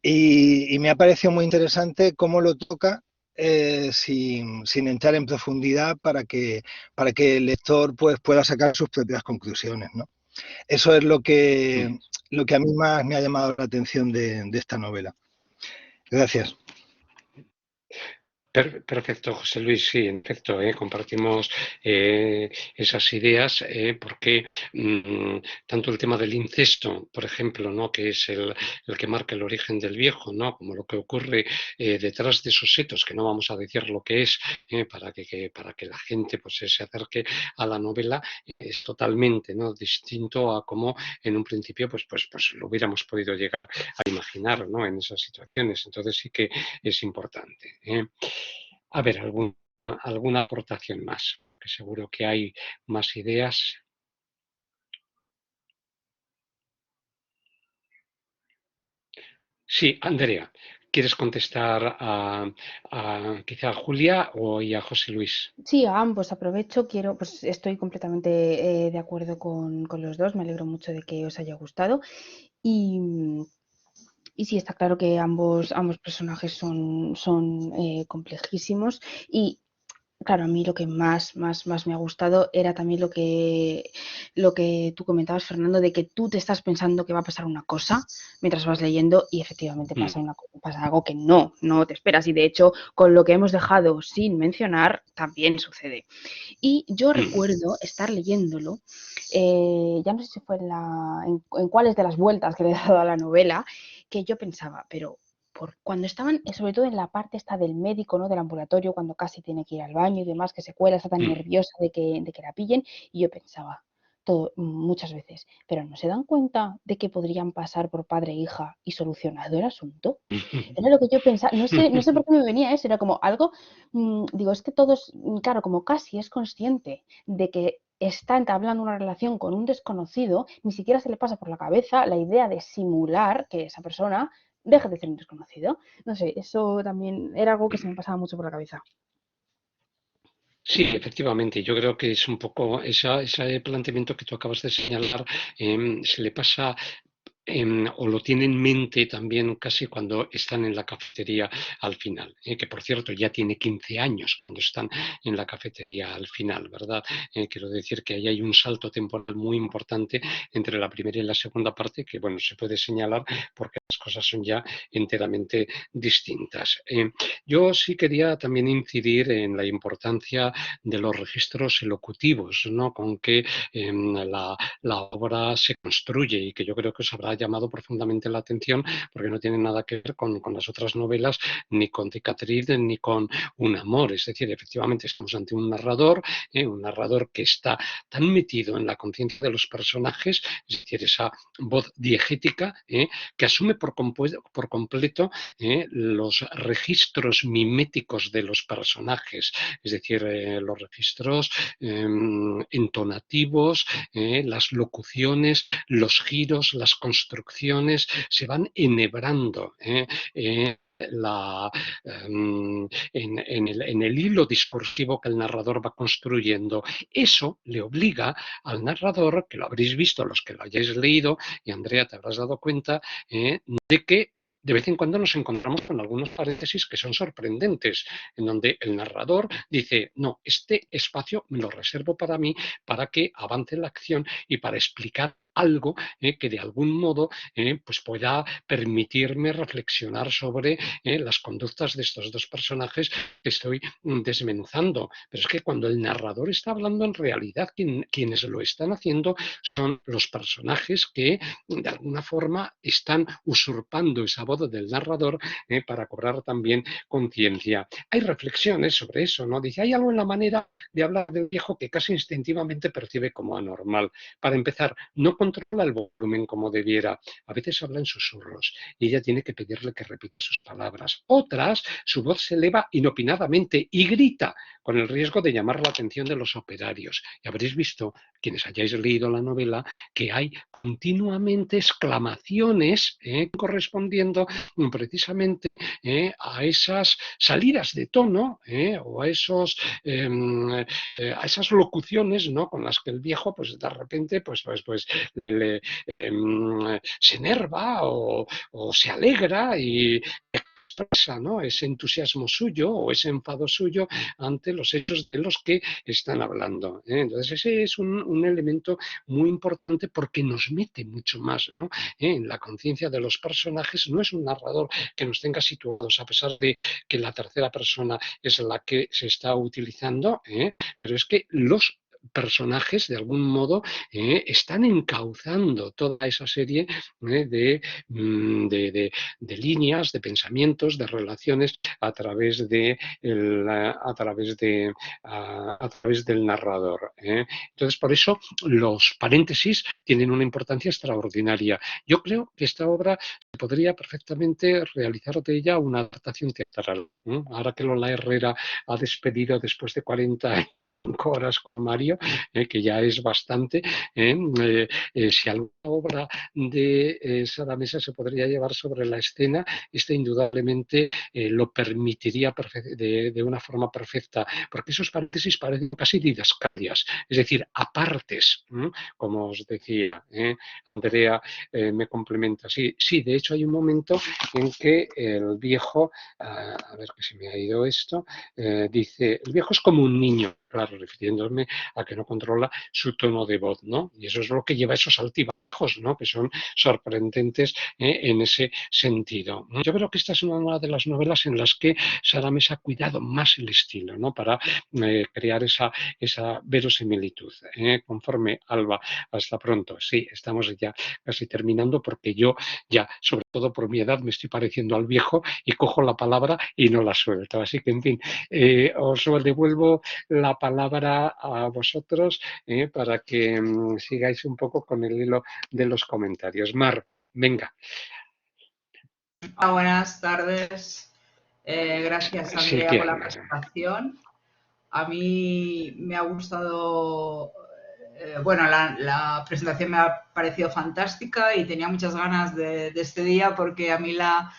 Y me ha parecido muy interesante cómo lo toca sin entrar en profundidad para que el lector pues, pueda sacar sus propias conclusiones, ¿no? Eso es lo que a mí más me ha llamado la atención de esta novela. Gracias. Perfecto, José Luis, sí, en efecto, compartimos esas ideas porque tanto el tema del incesto, por ejemplo, ¿no? Que es el que marca el origen del viejo, ¿no? Como lo que ocurre detrás de esos hitos, que no vamos a decir lo que es para que la gente pues, se acerque a la novela, es totalmente, ¿no? Distinto a cómo en un principio pues lo hubiéramos podido llegar a imaginar, ¿no? En esas situaciones. Entonces sí que es importante. A ver, alguna aportación más, que seguro que hay más ideas. Sí, Andrea, ¿quieres contestar quizá a Julia o y a José Luis? Sí, a ambos aprovecho, quiero, pues estoy completamente de acuerdo con los dos, me alegro mucho de que os haya gustado y, y sí, está claro que ambos personajes son complejísimos y claro, a mí lo que más me ha gustado era también lo que tú comentabas, Fernando, de que tú te estás pensando que va a pasar una cosa mientras vas leyendo y efectivamente Mm, pasa algo que no te esperas. Y de hecho, con lo que hemos dejado sin mencionar, también sucede. Y yo mm. recuerdo estar leyéndolo, ya no sé si fue en cuáles de las vueltas que le he dado a la novela, que yo pensaba, pero cuando estaban, sobre todo en la parte esta del médico, ¿no? Del ambulatorio, cuando casi tiene que ir al baño y demás, que se cuela, está tan Mm. nerviosa de que la pillen, y yo pensaba, muchas veces, pero no se dan cuenta de que podrían pasar por padre e hija y solucionado el asunto. Era lo que yo pensaba, no sé por qué me venía eso, era como algo, digo, es que todos, claro, como casi es consciente de que está entablando una relación con un desconocido, ni siquiera se le pasa por la cabeza la idea de simular que esa persona deje de ser un desconocido. No sé, eso también era algo que se me pasaba mucho por la cabeza. Sí, efectivamente, yo creo que es un poco ese planteamiento que tú acabas de señalar, se le pasa o lo tiene en mente también casi cuando están en la cafetería al final, que por cierto ya tiene 15 años cuando están en la cafetería al final, ¿verdad? Quiero decir que ahí hay un salto temporal muy importante entre la primera y la segunda parte que, bueno, se puede señalar porque las cosas son ya enteramente distintas. Yo sí quería también incidir en la importancia de los registros elocutivos, ¿no? Con que la obra se construye y que yo creo que os habrá llamado profundamente la atención porque no tiene nada que ver con las otras novelas, ni con Cicatriz, ni con Un amor. Es decir, efectivamente estamos ante un narrador que está tan metido en la conciencia de los personajes, es decir, esa voz diegética que asume por completo los registros miméticos de los personajes, es decir, los registros entonativos, las locuciones, los giros, las construcciones, se van enhebrando. La, en el hilo discursivo que el narrador va construyendo. Eso le obliga al narrador, que lo habréis visto los que lo hayáis leído, y Andrea te habrás dado cuenta, de que de vez en cuando nos encontramos con algunos paréntesis que son sorprendentes, en donde el narrador dice, no, este espacio me lo reservo para mí, para que avance la acción y para explicar algo que de algún modo pues pueda permitirme reflexionar sobre las conductas de estos dos personajes que estoy desmenuzando. Pero es que cuando el narrador está hablando, en realidad quienes lo están haciendo son los personajes que de alguna forma están usurpando esa voz del narrador para cobrar también conciencia. Hay reflexiones sobre eso, ¿no? Dice, hay algo en la manera de hablar del viejo que casi instintivamente percibe como anormal. Para empezar, no controla el volumen como debiera. A veces habla en susurros y ella tiene que pedirle que repita sus palabras. Otras, su voz se eleva inopinadamente y grita, con el riesgo de llamar la atención de los operarios. Y habréis visto, quienes hayáis leído la novela, que hay continuamente exclamaciones correspondiendo precisamente a esas salidas de tono o a esas locuciones, ¿no?, con las que el viejo pues de repente se enerva o se alegra y expresa, ¿no?, ese entusiasmo suyo o ese enfado suyo ante los hechos de los que están hablando. Entonces ese es un elemento muy importante porque nos mete mucho más, ¿no?, en la conciencia de los personajes. No es un narrador que nos tenga situados, a pesar de que la tercera persona es la que se está utilizando, pero es que los personajes de algún modo están encauzando toda esa serie de líneas, de pensamientos, de relaciones a través del narrador. Entonces, por eso los paréntesis tienen una importancia extraordinaria. Yo creo que esta obra se podría perfectamente realizar de ella una adaptación teatral. Ahora que Lola Herrera ha despedido después de 40 horas con Mario, que ya es bastante. Si alguna obra de Sara Mesa se podría llevar sobre la escena, esta indudablemente lo permitiría de una forma perfecta, porque esos paréntesis parecen casi didascalias, es decir, apartes, como os decía. Andrea me complementa. Sí, sí, de hecho hay un momento en que el viejo, a ver que se me ha ido esto, dice, el viejo es como un niño, claro, refiriéndome a que no controla su tono de voz, ¿no? Y eso es lo que lleva a esos altibajos, ¿no?, que son sorprendentes en ese sentido. Yo creo que esta es una de las novelas en las que Sara Mesa ha cuidado más el estilo, ¿no?, para crear esa verosimilitud. Conforme, Alba, hasta pronto. Sí, estamos ya casi terminando porque yo ya, sobre todo por mi edad, me estoy pareciendo al viejo y cojo la palabra y no la suelto. Así que, en fin, os devuelvo la palabra a vosotros para que sigáis un poco con el hilo de los comentarios. Mar, venga. Buenas tardes. Gracias, Andrea, por la presentación. A mí me ha gustado, bueno, la presentación me ha parecido fantástica y tenía muchas ganas de este día porque a mí la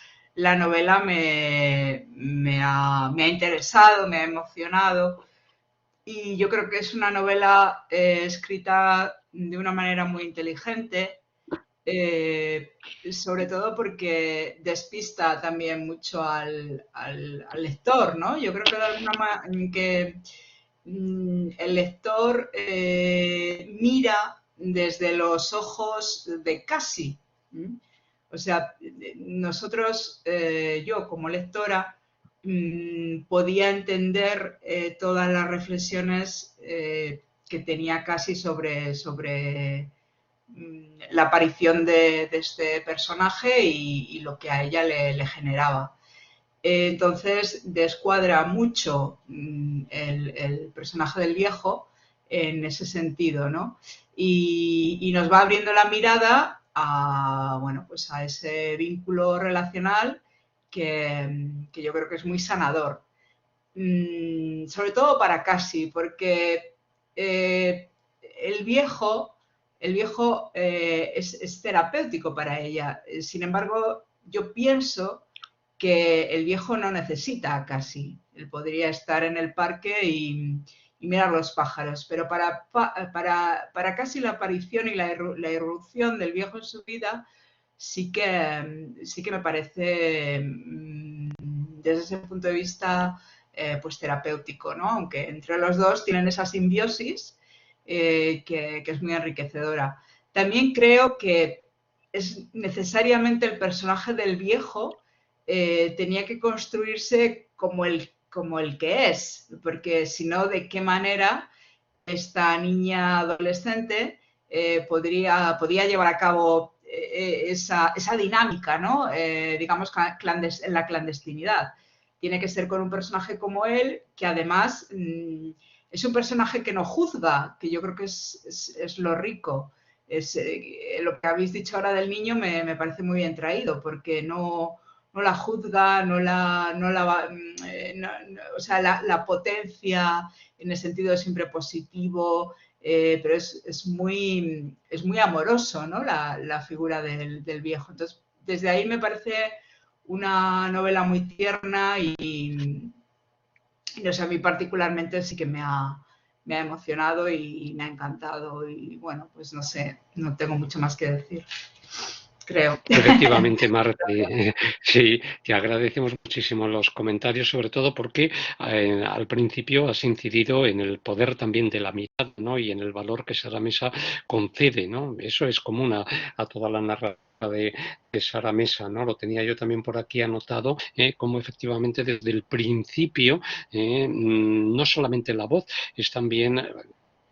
novela me ha interesado, me ha emocionado y yo creo que es una novela escrita de una manera muy inteligente. Sobre todo porque despista también mucho al lector, ¿no? Yo creo que de alguna manera que el lector mira desde los ojos de Cassie. O sea, nosotros, yo como lectora, podía entender todas las reflexiones que tenía Cassie sobre la aparición de este personaje y lo que a ella le generaba. Entonces descuadra mucho el personaje del viejo en ese sentido, ¿no? Y nos va abriendo la mirada a, bueno, pues a ese vínculo relacional que yo creo que es muy sanador. Sobre todo para Cassie, porque el viejo es terapéutico para ella. Sin embargo, yo pienso que el viejo no necesita a Cassie. Él podría estar en el parque y mirar los pájaros, pero para Cassie la aparición y la irrupción del viejo en su vida sí que me parece, desde ese punto de vista, pues terapéutico, ¿no? Aunque entre los dos tienen esa simbiosis que es muy enriquecedora. también creo que es necesariamente el personaje del viejo tenía que construirse como el que es, porque si no, ¿de qué manera esta niña adolescente podía llevar a cabo esa dinámica, ¿no? Digamos, en la clandestinidad? Tiene que ser con un personaje como él, que además es un personaje que no juzga, que yo creo que es lo rico. Lo que habéis dicho ahora del niño me parece muy bien traído, porque no la juzga, o sea, la potencia en el sentido siempre positivo, pero es muy amoroso, ¿no? La figura del viejo. Entonces, desde ahí me parece una novela muy tierna y no sé, a mí particularmente sí que me ha emocionado y me ha encantado y bueno, pues no sé, no tengo mucho más que decir, creo. Efectivamente, Marte, sí, te agradecemos muchísimo los comentarios, sobre todo porque al principio has incidido en el poder también de la amistad, ¿no? Y en el valor que Sara Mesa concede, ¿no? Eso es común a toda la narrativa de Sara Mesa, ¿no? Lo tenía yo también por aquí anotado, como efectivamente desde el principio, no solamente la voz, es también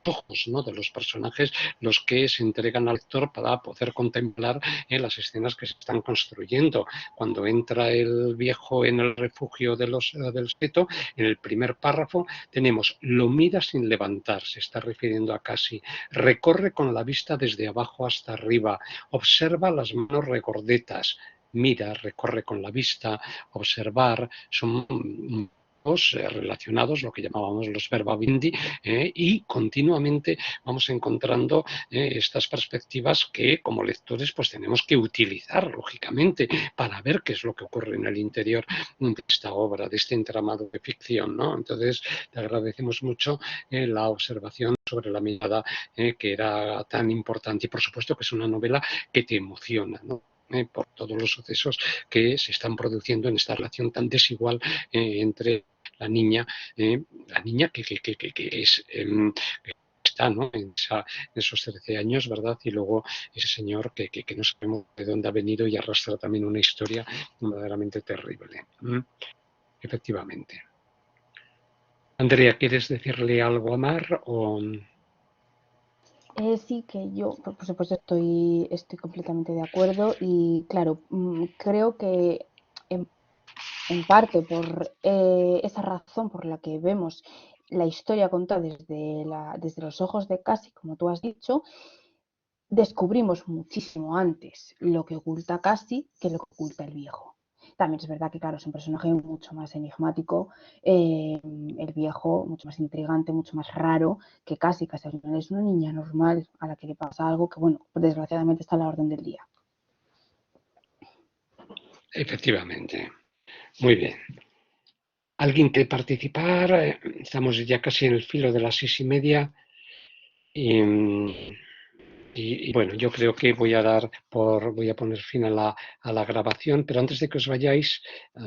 ojos, ¿no? De los personajes los que se entregan al lector para poder contemplar las escenas que se están construyendo. Cuando entra el viejo en el refugio del seto, en el primer párrafo tenemos: lo mira sin levantar, se está refiriendo a Cassie, recorre con la vista desde abajo hasta arriba, observa las manos regordetas, mira, recorre con la vista, observar, son relacionados, lo que llamábamos los verbavindi, y continuamente vamos encontrando estas perspectivas que como lectores pues tenemos que utilizar lógicamente para ver qué es lo que ocurre en el interior de esta obra, de este entramado de ficción, ¿no? Entonces te agradecemos mucho la observación sobre la mirada que era tan importante y por supuesto que es una novela que te emociona, ¿no? Por todos los sucesos que se están produciendo en esta relación tan desigual entre la niña que es, está, ¿no? En esos 13 años, ¿verdad? Y luego ese señor que no sabemos de dónde ha venido y arrastra también una historia verdaderamente terrible. Efectivamente. Andrea, ¿quieres decirle algo a Mar? Sí, que yo, por supuesto, estoy completamente de acuerdo y, claro, creo que en parte por esa razón por la que vemos la historia contada desde los ojos de Cassie, como tú has dicho, descubrimos muchísimo antes lo que oculta Cassie que lo que oculta el viejo. También es verdad que, claro, es un personaje mucho más enigmático, el viejo mucho más intrigante, mucho más raro que Cassie. Cassie al final es una niña normal a la que le pasa algo que, bueno, desgraciadamente está a la orden del día. Efectivamente. Muy bien. ¿Alguien quiere participar? Estamos ya casi en el filo de las 6:30. Y bueno, yo creo que voy a poner fin a la grabación, pero antes de que os vayáis,